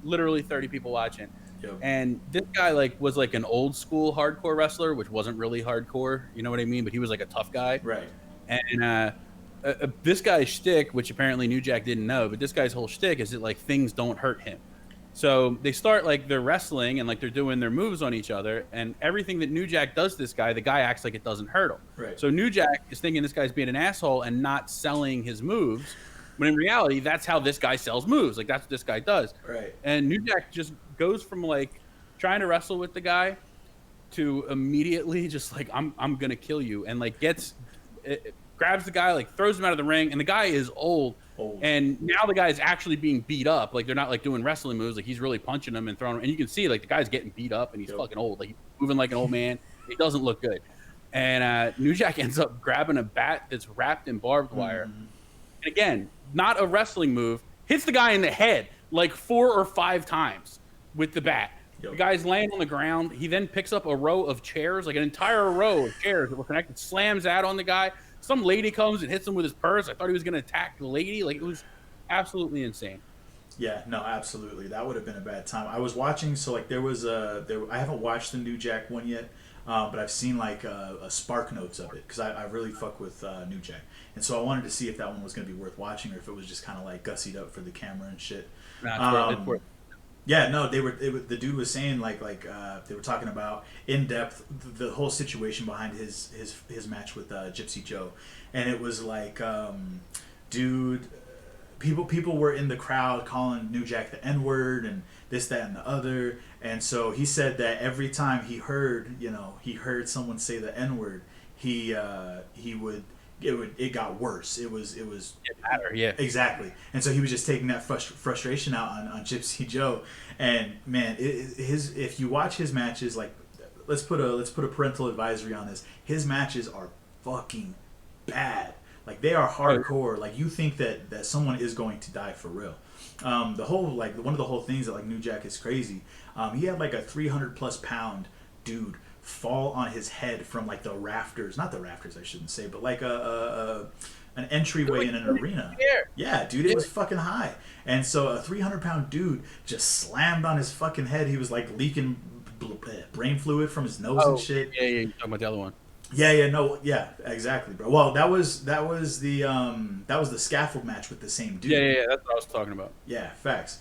literally 30 people watching. Yep. And this guy like was like an old school hardcore wrestler, which wasn't really hardcore. You know what I mean? But he was like a tough guy. Right. And this guy's shtick, which apparently New Jack didn't know, but this guy's whole shtick is that like things don't hurt him. So they start like they're wrestling and like they're doing their moves on each other, and everything that New Jack does to this guy, the guy acts like it doesn't hurt him. Right. So New Jack is thinking this guy's being an asshole and not selling his moves, when in reality that's how this guy sells moves. Like that's what this guy does. Right. And New Jack just goes from like trying to wrestle with the guy to immediately just like I'm gonna kill you, and like grabs the guy, like throws him out of the ring, and the guy is old. And now the guy is actually being beat up. Like they're not like doing wrestling moves. Like he's really punching him and throwing him. And you can see like the guy's getting beat up and he's fucking old. Like he's moving like an old man. He doesn't look good. And New Jack ends up grabbing a bat that's wrapped in barbed wire. Mm-hmm. And again, not a wrestling move. Hits the guy in the head like 4 or 5 times with the bat. The guy's laying on the ground. He then picks up a row of chairs, like an entire row of chairs that were connected, slams that on the guy. Some lady comes and hits him with his purse. I thought he was going to attack the lady. Like, it was absolutely insane. Yeah, no, absolutely. That would have been a bad time. I was watching, so like I haven't watched the New Jack one yet, but I've seen like a Spark Notes of it because I really fuck with New Jack. And so I wanted to see if that one was going to be worth watching or if it was just kind of like gussied up for the camera and shit. It's worth. Yeah, no, the dude was saying like they were talking about in depth the whole situation behind his match with Gypsy Joe, and it was like, dude, people were in the crowd calling New Jack the N-word and this, that, and the other, and so he said that every time he heard someone say the N-word, it got worse. It matter, yeah. Exactly. And so he was just taking that frustration out on Gypsy Joe. And man, if you watch his matches, like let's put a parental advisory on this. His matches are fucking bad. Like they are hardcore. Like you think that someone is going to die for real. The whole like one of the whole things that like New Jack is crazy. He had like a 300+ pound dude fall on his head from like the rafters, not the rafters I shouldn't say, but like an entryway in an arena. Yeah, dude, it was fucking high. And so a 300-pound dude just slammed on his fucking head. He was like leaking brain fluid from his nose and shit. Yeah, you're talking about the other one. Yeah, exactly, bro. Well, that was the scaffold match with the same dude. Yeah, that's what I was talking about. Yeah, facts.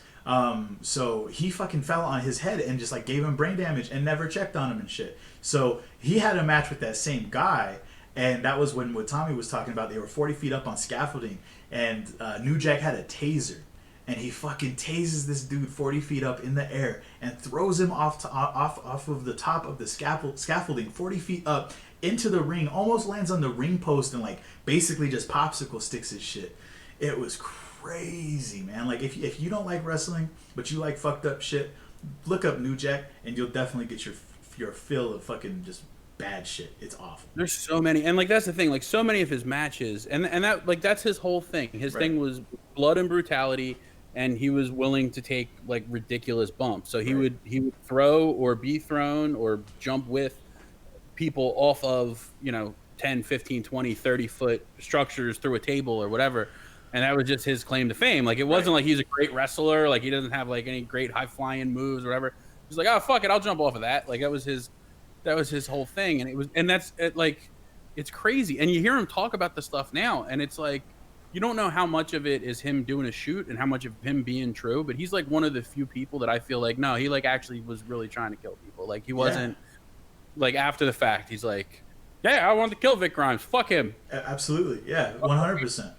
So he fucking fell on his head and just like gave him brain damage and never checked on him and shit. So he had a match with that same guy, and that was when what Tommy was talking about. They were 40 feet up on scaffolding, and New Jack had a taser, and he fucking tases this dude 40 feet up in the air and throws him off of the top of the scaffolding 40 feet up into the ring. Almost lands on the ring post and like basically just popsicle sticks his shit. It was crazy, man. Like if you don't like wrestling but you like fucked up shit, look up New Jack and you'll definitely get your fill of fucking just bad shit. It's awful. There's so many, and like that's the thing. Like so many of his matches, and that like that's his whole thing. His thing was blood and brutality, and he was willing to take like ridiculous bumps. So he would throw or be thrown or jump with people off of 10, 15, 20, 30 foot structures through a table or whatever. And that was just his claim to fame. Like, it wasn't like he's a great wrestler. Like, he doesn't have, like, any great high-flying moves or whatever. He's like, oh, fuck it, I'll jump off of that. Like, that was his whole thing. And that's, like, it's crazy. And you hear him talk about the stuff now, and it's like, you don't know how much of it is him doing a shoot and how much of him being true. But he's, like, one of the few people that I feel like, no, he, like, actually was really trying to kill people. Like, he wasn't, like, after the fact, he's like, yeah, I want to kill Vic Grimes. Fuck him. Absolutely. Yeah, 100%.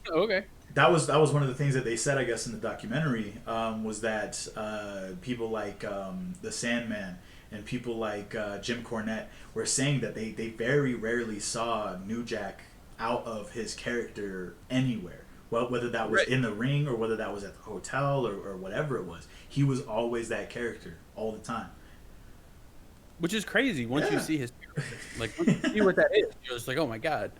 Okay. That was one of the things that they said, I guess, in the documentary, was that people like the Sandman and people like Jim Cornette were saying that they very rarely saw New Jack out of his character anywhere. Well, whether that was in the ring or whether that was at the hotel or whatever it was, he was always that character all the time. Which is crazy once you see his character. Like, once you see what that is, you're just like, oh my god.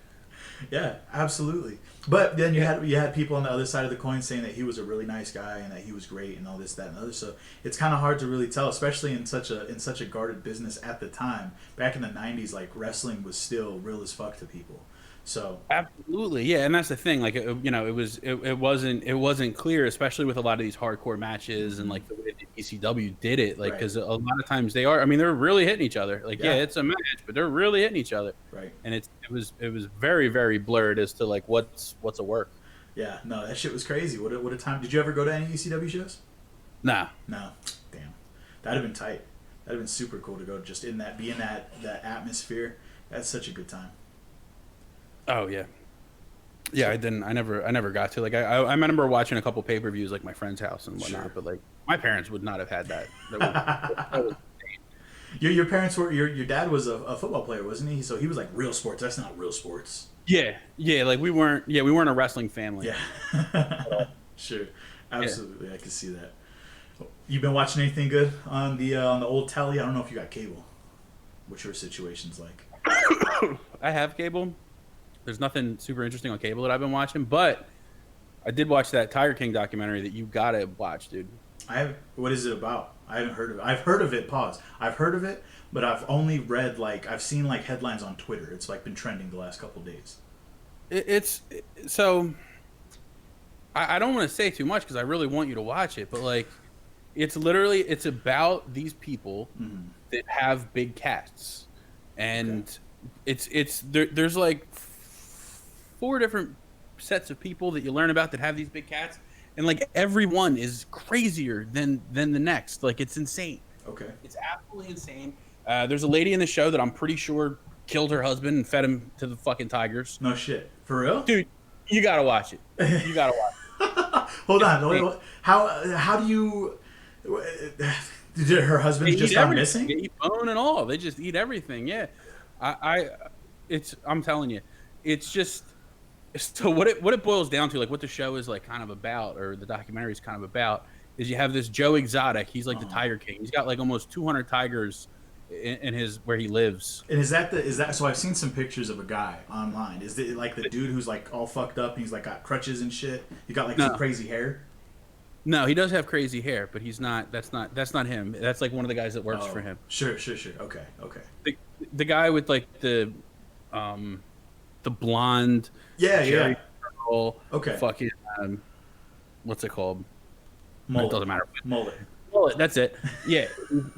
Yeah, absolutely. But then you had people on the other side of the coin saying that he was a really nice guy and that he was great and all this, that, and the other. So it's kind of hard to really tell, especially in such a guarded business at the time. Back in the 90s, like, wrestling was still real as fuck to people. So absolutely, yeah, and that's the thing. Like, it wasn't clear, especially with a lot of these hardcore matches and like the way the ECW did it. Like, because a lot of times they're really hitting each other. Like, yeah, it's a match, but they're really hitting each other. Right. And it was very, very blurred as to like what's a work. Yeah, no, that shit was crazy. What a time. Did you ever go to any ECW shows? Nah. No. Damn. That'd have been tight. That'd have been super cool to go just be in that atmosphere. That's such a good time. Oh yeah, yeah. I never got to. Like, I remember watching a couple pay-per-views like my friend's house and whatnot. Sure. But like my parents would not have had that. That was your parents were your dad was a football player, wasn't he? So he was like real sports. That's not real sports. Yeah. Like we weren't a wrestling family. Yeah. Sure. Absolutely, yeah. I can see that. You've been watching anything good on the old telly? I don't know if you got cable. What your situation's like? I have cable. There's nothing super interesting on cable that I've been watching, but I did watch that Tiger King documentary that you gotta watch, dude. What is it about? I haven't heard of it. I've heard of it. Pause. I've heard of it, but I've only read I've seen headlines on Twitter. It's like been trending the last couple of days. So I don't want to say too much because I really want you to watch it, but like it's about these people that have big cats, and there's like 4 different sets of people that you learn about that have these big cats, and like every one is crazier than the next. Like, it's insane. Okay. It's absolutely insane. There's a lady in the show that I'm pretty sure killed her husband and fed him to the fucking tigers. No shit. For real? Dude, you gotta watch it. You gotta watch it. Hold on. Wait. How do you... Did her husband just gone missing? They eat bone and all. They just eat everything. Yeah. I'm telling you, it's just... So what it boils down to, like what the show is like kind of about, or the documentary is kind of about, is you have this Joe Exotic. He's like the Tiger King. He's got like almost 200 tigers in his where he lives. And is that so? I've seen some pictures of a guy online. Is it like the dude who's like all fucked up and he's like got crutches and shit? He got like some crazy hair. No, he does have crazy hair, but he's not. That's not him. That's like one of the guys that works for him. Sure. Okay. The guy with like the blonde. Yeah. Girl, okay. Fucking what's it called? Mullet. It doesn't matter. Mullet. That's it. Yeah,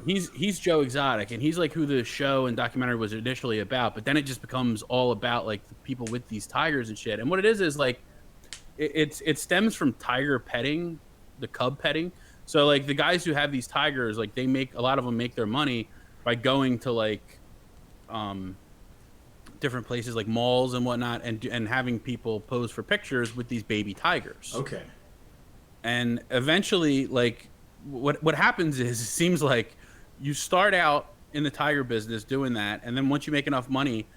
he's Joe Exotic, and he's like who the show and documentary was initially about. But then it just becomes all about like the people with these tigers and shit. And what it is like it stems from tiger petting, the cub petting. So like the guys who have these tigers, like they make a lot of them make their money by going to like different places like malls and whatnot, and having people pose for pictures with these baby tigers. Okay. And eventually, like what happens is, it seems like you start out in the tiger business doing that, and then once you make enough money,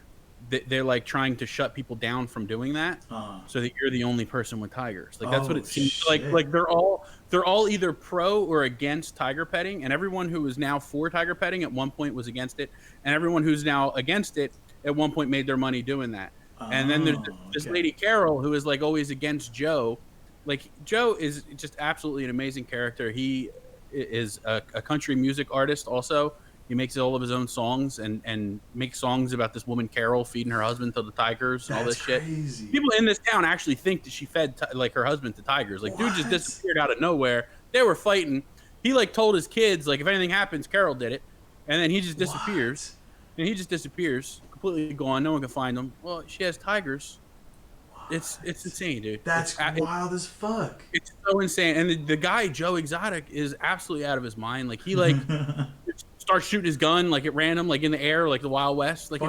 they're like trying to shut people down from doing that, so that you're the only person with tigers. Like that's what it seems like. Like they're all either pro or against tiger petting, and everyone who is now for tiger petting at one point was against it, and everyone who's now against it at one point made their money doing that. And then there's this lady Carol who is like always against Joe. Like Joe is just absolutely an amazing character. He is a country music artist also. He makes all of his own songs and makes songs about this woman Carol feeding her husband to the tigers and all this shit. Crazy. People in this town actually think that she fed like her husband to tigers. Like dude just disappeared out of nowhere. They were fighting. He like told his kids like if anything happens, Carol did it, and then he just disappears. And he just disappears, completely gone. No one can find him. Well, she has tigers. It's insane, dude. That's wild as fuck. It's so insane. And the guy Joe Exotic is absolutely out of his mind. Like he like starts shooting his gun like at random, like in the air, like the Wild West. Like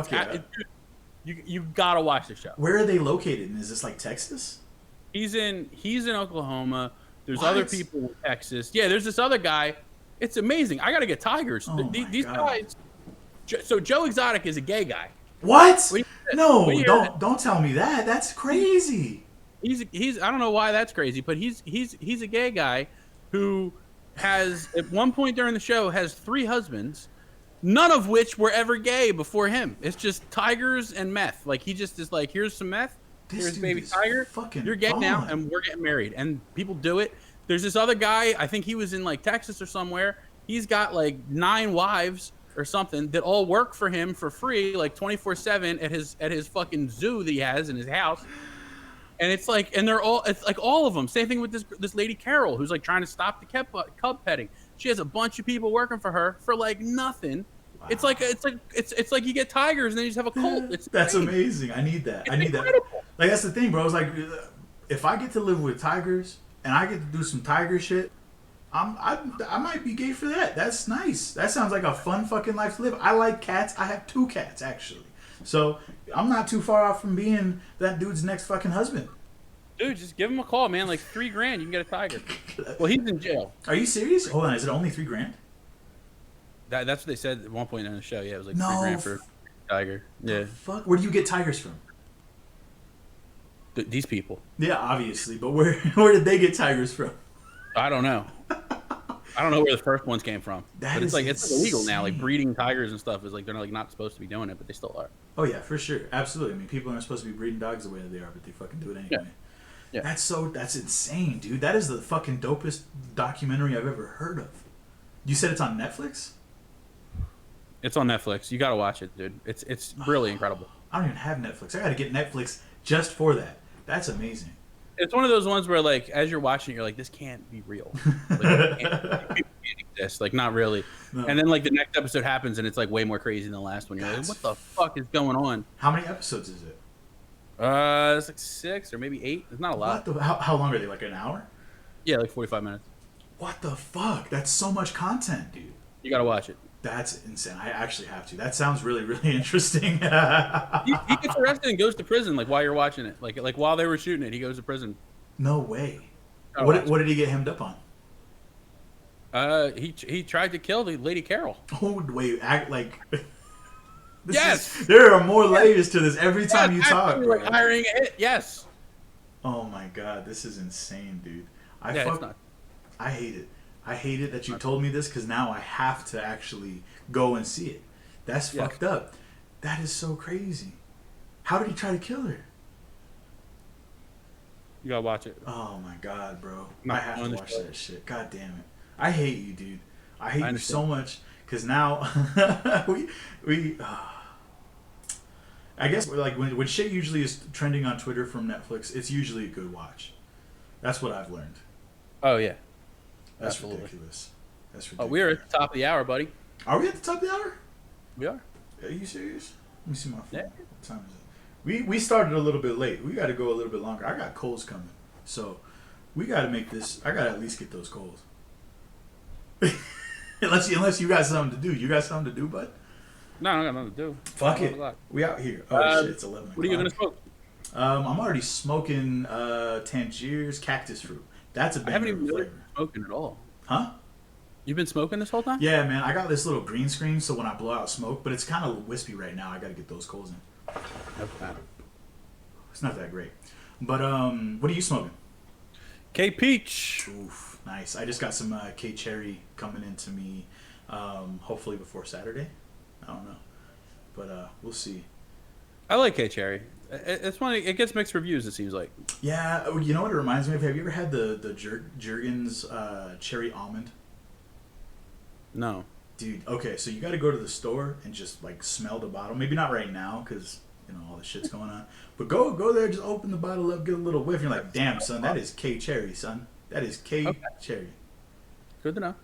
you gotta watch the show. Where are they located? And is this like Texas? He's in Oklahoma. There's other people in Texas. Yeah, there's this other guy. It's amazing. I gotta get tigers. These guys. So Joe Exotic is a gay guy. What? No, don't tell me that. That's crazy. He's I don't know why that's crazy, but he's a gay guy who has at one point during the show has 3 husbands, none of which were ever gay before him. It's just tigers and meth. Like he just is like, here's some meth, here's baby tiger, you're gay now, and we're getting married. And people do it. There's this other guy, I think he was in like Texas or somewhere. He's got like 9 wives or something that all work for him for free, like 24/7 at his fucking zoo that he has in his house. And it's like, and it's like all of them. Same thing with this lady Carol, who's like trying to stop the cub petting. She has a bunch of people working for her for like nothing. Wow. It's like you get tigers and then you just have a cult. That's amazing. I need that. I need incredible. That. Like that's the thing, bro. It's like if I get to live with tigers and I get to do some tiger shit, I might be gay for that. That's nice. That sounds like a fun fucking life to live. I like cats. I have 2 cats actually. So I'm not too far off from being that dude's next fucking husband. Dude, just give him a call, man. Like $3,000, you can get a tiger. Well, he's in jail. Are you serious? Hold on, is it only $3,000? That's what they said at one point in the show. Yeah, it was like $3,000 for a tiger. Yeah. Fuck. Where do you get tigers from? These people. Yeah, obviously, but where did they get tigers from? I don't know. I don't know where the first ones came from. But it's illegal now. Like breeding tigers and stuff is like they're like not supposed to be doing it, but they still are. Oh yeah, for sure, absolutely. I mean, people aren't supposed to be breeding dogs the way that they are, but they fucking do it anyway. Yeah. That's insane, dude. That is the fucking dopest documentary I've ever heard of. You said it's on Netflix? It's on Netflix. You gotta watch it, dude. It's really incredible. I don't even have Netflix. I gotta get Netflix just for that. That's amazing. It's one of those ones where, like, as you're watching it, you're like, this can't be real. Like, it can't exist. Like, not really. No. And then, like, the next episode happens, and it's, like, way more crazy than the last one. You're like, what the fuck is going on? How many episodes is it? It's like 6 or maybe 8. It's not a lot. How long are they? Like an hour? Yeah, like 45 minutes. What the fuck? That's so much content, dude. You gotta watch it. That's insane. I actually have to. That sounds really, really interesting. He gets arrested and goes to prison, like while you're watching it. Like while they were shooting it, he goes to prison. No way. What did he get hemmed up on? He tried to kill the lady Carol. Oh wait, act like. Yes. There are more layers to this every time you talk. Bro. Like hiring a hit. Yes. Oh my god, this is insane, dude. I hate it. I hate it that you told me this because now I have to actually go and see it. That's fucked up. That is so crazy. How did he try to kill her? You gotta watch it. Oh my god, bro. I have to watch that shit. God damn it. I hate you, dude. I hate you so much because now we I guess like when shit usually is trending on Twitter from Netflix, it's usually a good watch. That's what I've learned. Oh yeah. That's ridiculous. That's ridiculous. Oh, we're at the top of the hour, buddy. Are we at the top of the hour? We are. Are you serious? Let me see my phone. Yeah. What time is it? We started a little bit late. We got to go a little bit longer. I got coals coming, so we got to make this. I got to at least get those coals. unless you got something to do. You got something to do, bud? No, I got nothing to do. Fuck it. We out here. Oh shit, it's 11 o'clock. What are you gonna smoke? I'm already smoking Tangier's cactus fruit. That's a I haven't banger even of a really flavor. smoking at all. Huh? You've been smoking this whole time? Yeah, man. I got this little green screen, so when I blow out smoke, but it's kind of wispy right now. I got to get those coals in. Okay. It's not that great. But what are you smoking? K Peach. Oof, nice. I just got some K Cherry coming into me. Hopefully before Saturday. I don't know, but we'll see. I like K Cherry. It's funny. It gets mixed reviews. It seems like. Yeah, you know what it reminds me of? Have you ever had the Jergens cherry almond? No. Dude, okay, so you got to go to the store and just like smell the bottle. Maybe not right now because all the shit's going on. But go there, just open the bottle up, get a little whiff. And you're like, damn, son, that is K Cherry, son. That is K Cherry. Good to know.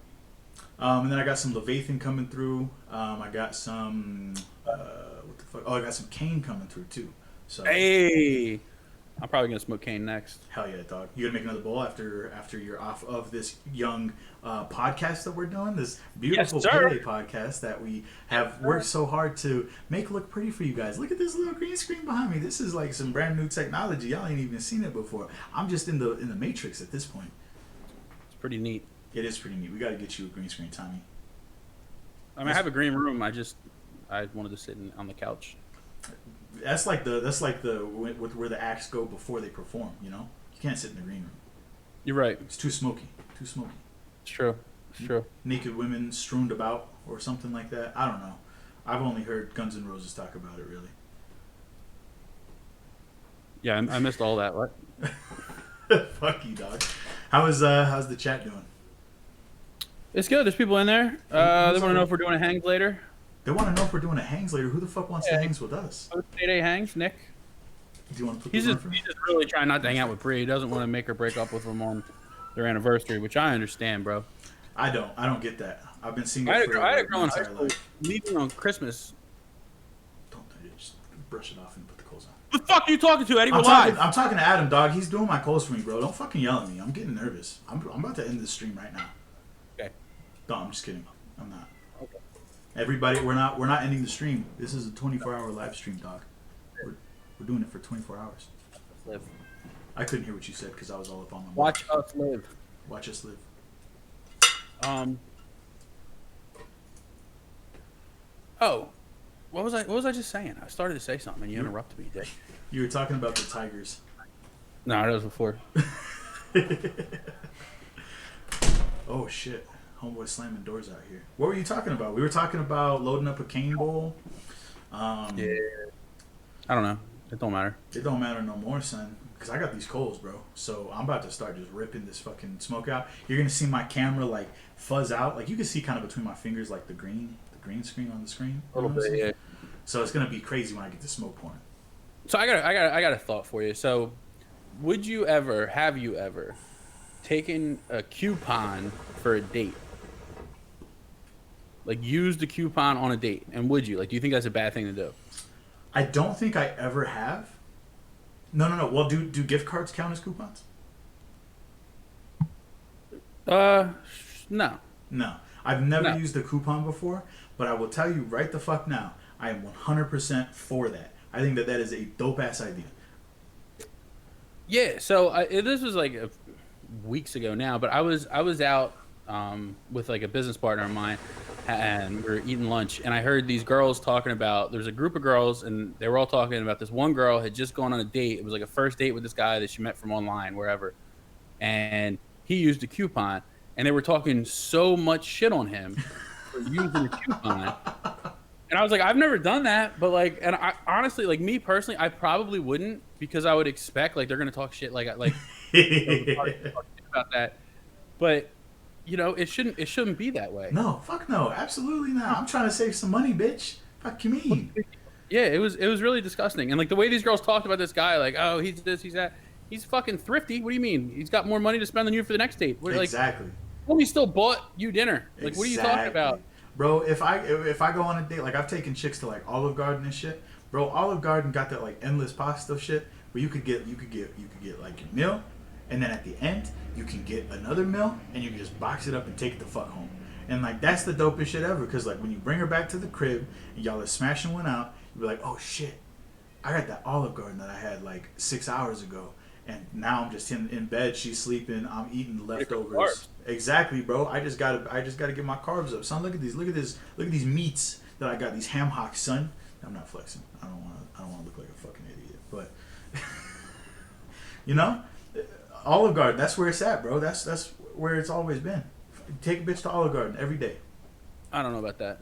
And then I got some Leviathan coming through. I got some what the fuck? Oh, I got some cane coming through too. So hey, I'm probably gonna smoke cane next. hell yeah, dog! You gonna make another bowl after you're off of this young podcast that we're doing, this beautiful Payday podcast that we have worked so hard to make look pretty for you guys. Look at this little green screen behind me. This is like some brand new technology. Y'all ain't even seen it before. I'm just in the matrix at this point. It's pretty neat. It is pretty neat. We got to get you a green screen, Tommy. I mean, I have a green room. I wanted to sit on the couch. That's like the where the acts go before they perform. You can't sit in the green room. You're right. It's too smoky. Too smoky. It's true. It's true. Naked women strewn about or something like that. I don't know. I've only heard Guns N' Roses talk about it. Really. Yeah, I missed all that. What? Fuck you, dog. How's the chat doing? It's good. There's people in there. They want to know if we're doing a hangs later. They want to know if we're doing a hangs later. Who the fuck wants to hangs with us? Payday hangs, Nick. Do you want to put He's just really trying not to hang out with Bree. He doesn't want to make her break up with him on their anniversary, which I understand, bro. I don't get that. I've been seeing it I had a for girl my in high entire school life. leaving on Christmas. Don't just brush it off and put the clothes on. The fuck are you talking to, Eddie? We're live. I'm talking to Adam, dog. He's doing my clothes for me, bro. Don't fucking yell at me. I'm getting nervous. I'm about to end this stream right now. Okay. No, I'm just kidding. I'm not. Okay. Everybody, we're not ending the stream. This is a 24-hour live stream, dog. We're doing it for 24 hours. Live. I couldn't hear what you said because I was all up on my. Watch us live. Watch us live. Oh, what was I just saying? I started to say something and you interrupted me, Dick. You were talking about the Tigers. No, that was before. Oh shit. Homeboy slamming doors out here. What were you talking about? We were talking about loading up a cane bowl. Yeah. I don't know. It don't matter. It don't matter no more, son. Because I got these coals, bro. So I'm about to start just ripping this fucking smoke out. You're going to see my camera, like, fuzz out. Like, you can see kind of between my fingers, like, the green screen on the screen. A little bit, yeah. So it's going to be crazy when I get the smoke pouring. So I got a thought for you. So have you ever taken a coupon for a date? Like, used a coupon on a date, and would you? Like, do you think that's a bad thing to do? I don't think I ever have. No. Well, do gift cards count as coupons? No. No. I've never used a coupon before, but I will tell you right the fuck now, I am 100% for that. I think that is a dope-ass idea. Yeah, so this was like weeks ago now, but I was out with like a business partner of mine, and we were eating lunch, and I heard these girls talking about, there's a group of girls, and they were all talking about this one girl had just gone on a date. It was like a first date with this guy that she met from online, wherever, and he used a coupon, and they were talking so much shit on him for using a coupon. And I was like, I've never done that, but like, and I honestly, like me personally, I probably wouldn't, because I would expect like they're gonna talk shit like talk shit about that, but it shouldn't be that way. No, fuck no, absolutely not. I'm trying to save some money, bitch. Fuck you mean? Yeah, it was really disgusting, and like the way these girls talked about this guy, like, oh, he's this, he's that, he's fucking thrifty. What do you mean? He's got more money to spend than you for the next date. Exactly. Like, well, he still bought you dinner. Like, what are you talking about? Bro, if I go on a date, like I've taken chicks to like Olive Garden and shit. Bro, Olive Garden got that like endless pasta shit where you could get like your meal, and then at the end you can get another meal, and you can just box it up and take it the fuck home. And like that's the dopest shit ever. Cause like when you bring her back to the crib and y'all are smashing one out, you be like, oh shit, I got that Olive Garden that I had like 6 hours ago. And now I'm just in bed. She's sleeping. I'm eating the leftovers. Exactly, bro. I just gotta get my carbs up. Son, look at these meats that I got. These ham hocks, son. I'm not flexing. I don't want to look like a fucking idiot. But you know, Olive Garden. That's where it's at, bro. That's where it's always been. Take a bitch to Olive Garden every day. I don't know about that.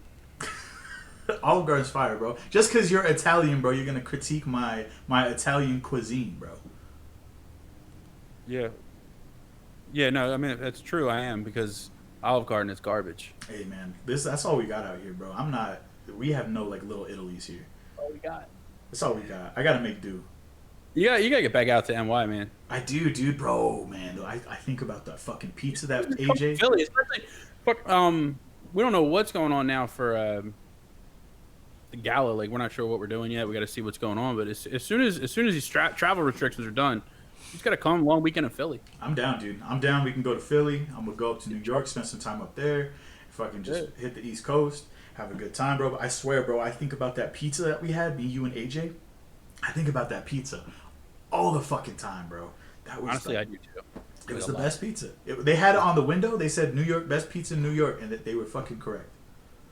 Olive Garden's fire, bro. Just because you're Italian, bro, you're gonna critique my Italian cuisine, bro. Yeah. Yeah, no, I mean, that's true. I am, because Olive Garden is garbage. Hey, man, that's all we got out here, bro. We have no, like, little Italies here. All we got. That's all we got. I gotta make do. You gotta get back out to NY, man. I do, dude, bro, man. I think about that fucking pizza that AJ... Philly, especially, we don't know what's going on now for the gala. Like, we're not sure what we're doing yet. We got to see what's going on. But as soon as these travel restrictions are done, he's got to come long weekend in Philly. I'm down, dude. I'm down. We can go to Philly. I'm gonna go up to New York, spend some time up there. If I can just hit the East Coast, have a good time, bro. But I swear, bro, I think about that pizza that we had, me, you, and AJ. I think about that pizza all the fucking time, bro. That was honestly, I do too. It was the best pizza. They had it on the window. They said New York, best pizza in New York, and that they were fucking correct.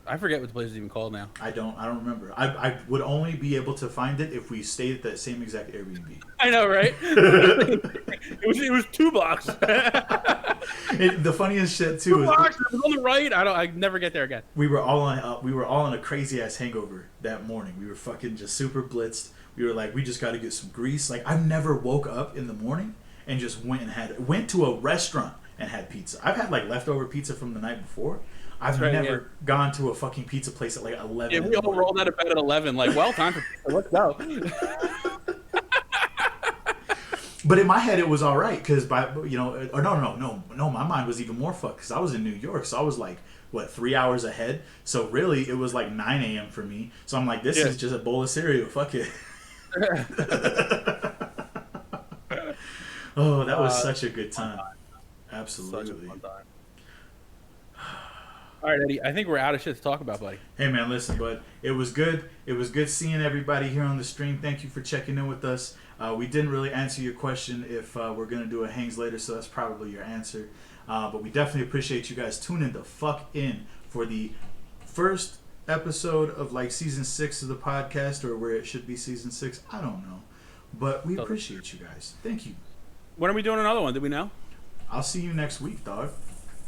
I forget what the place is even called now. I don't remember. I would only be able to find it if we stayed at that same exact Airbnb. I know, right? it was 2 blocks. The funniest shit too 2 blocks. It was on the right. I never get there again. We were all on a crazy ass hangover that morning. We were fucking just super blitzed. We were like, we just got to get some grease. Like, I've never woke up in the morning and just went to a restaurant and had pizza. I've had like leftover pizza from the night before. I've never gone to a fucking pizza place at like 11. Yeah, we all rolled out of bed at 11. Like, well, time for pizza. Let's go. But in my head, it was all right because no, my mind was even more fucked because I was in New York, so I was like, what, 3 hours ahead? So really, it was like 9 a.m. for me. So I'm like, this is just a bowl of cereal. Fuck it. Oh, that was such a good time. Absolutely. Such a fun time. All right, Eddie. I think we're out of shit to talk about, buddy. Hey, man, listen, but it was good. It was good seeing everybody here on the stream. Thank you for checking in with us. We didn't really answer your question if we're going to do a hangs later, so that's probably your answer. But we definitely appreciate you guys tuning the fuck in for the first episode of like season 6 of the podcast, or where it should be season 6. I don't know. But we appreciate you guys. Thank you. When are we doing another one? Do we know? I'll see you next week, dog.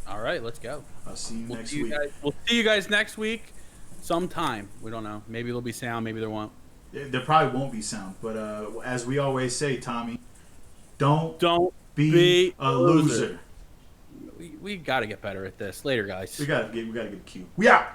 All right, let's go. I'll see you next week. We'll see you guys next week sometime. We don't know. Maybe there'll be sound. Maybe there won't. There probably won't be sound. But as we always say, Tommy, don't be a loser. We got to get better at this. Later, guys. We got to get a cue. We out.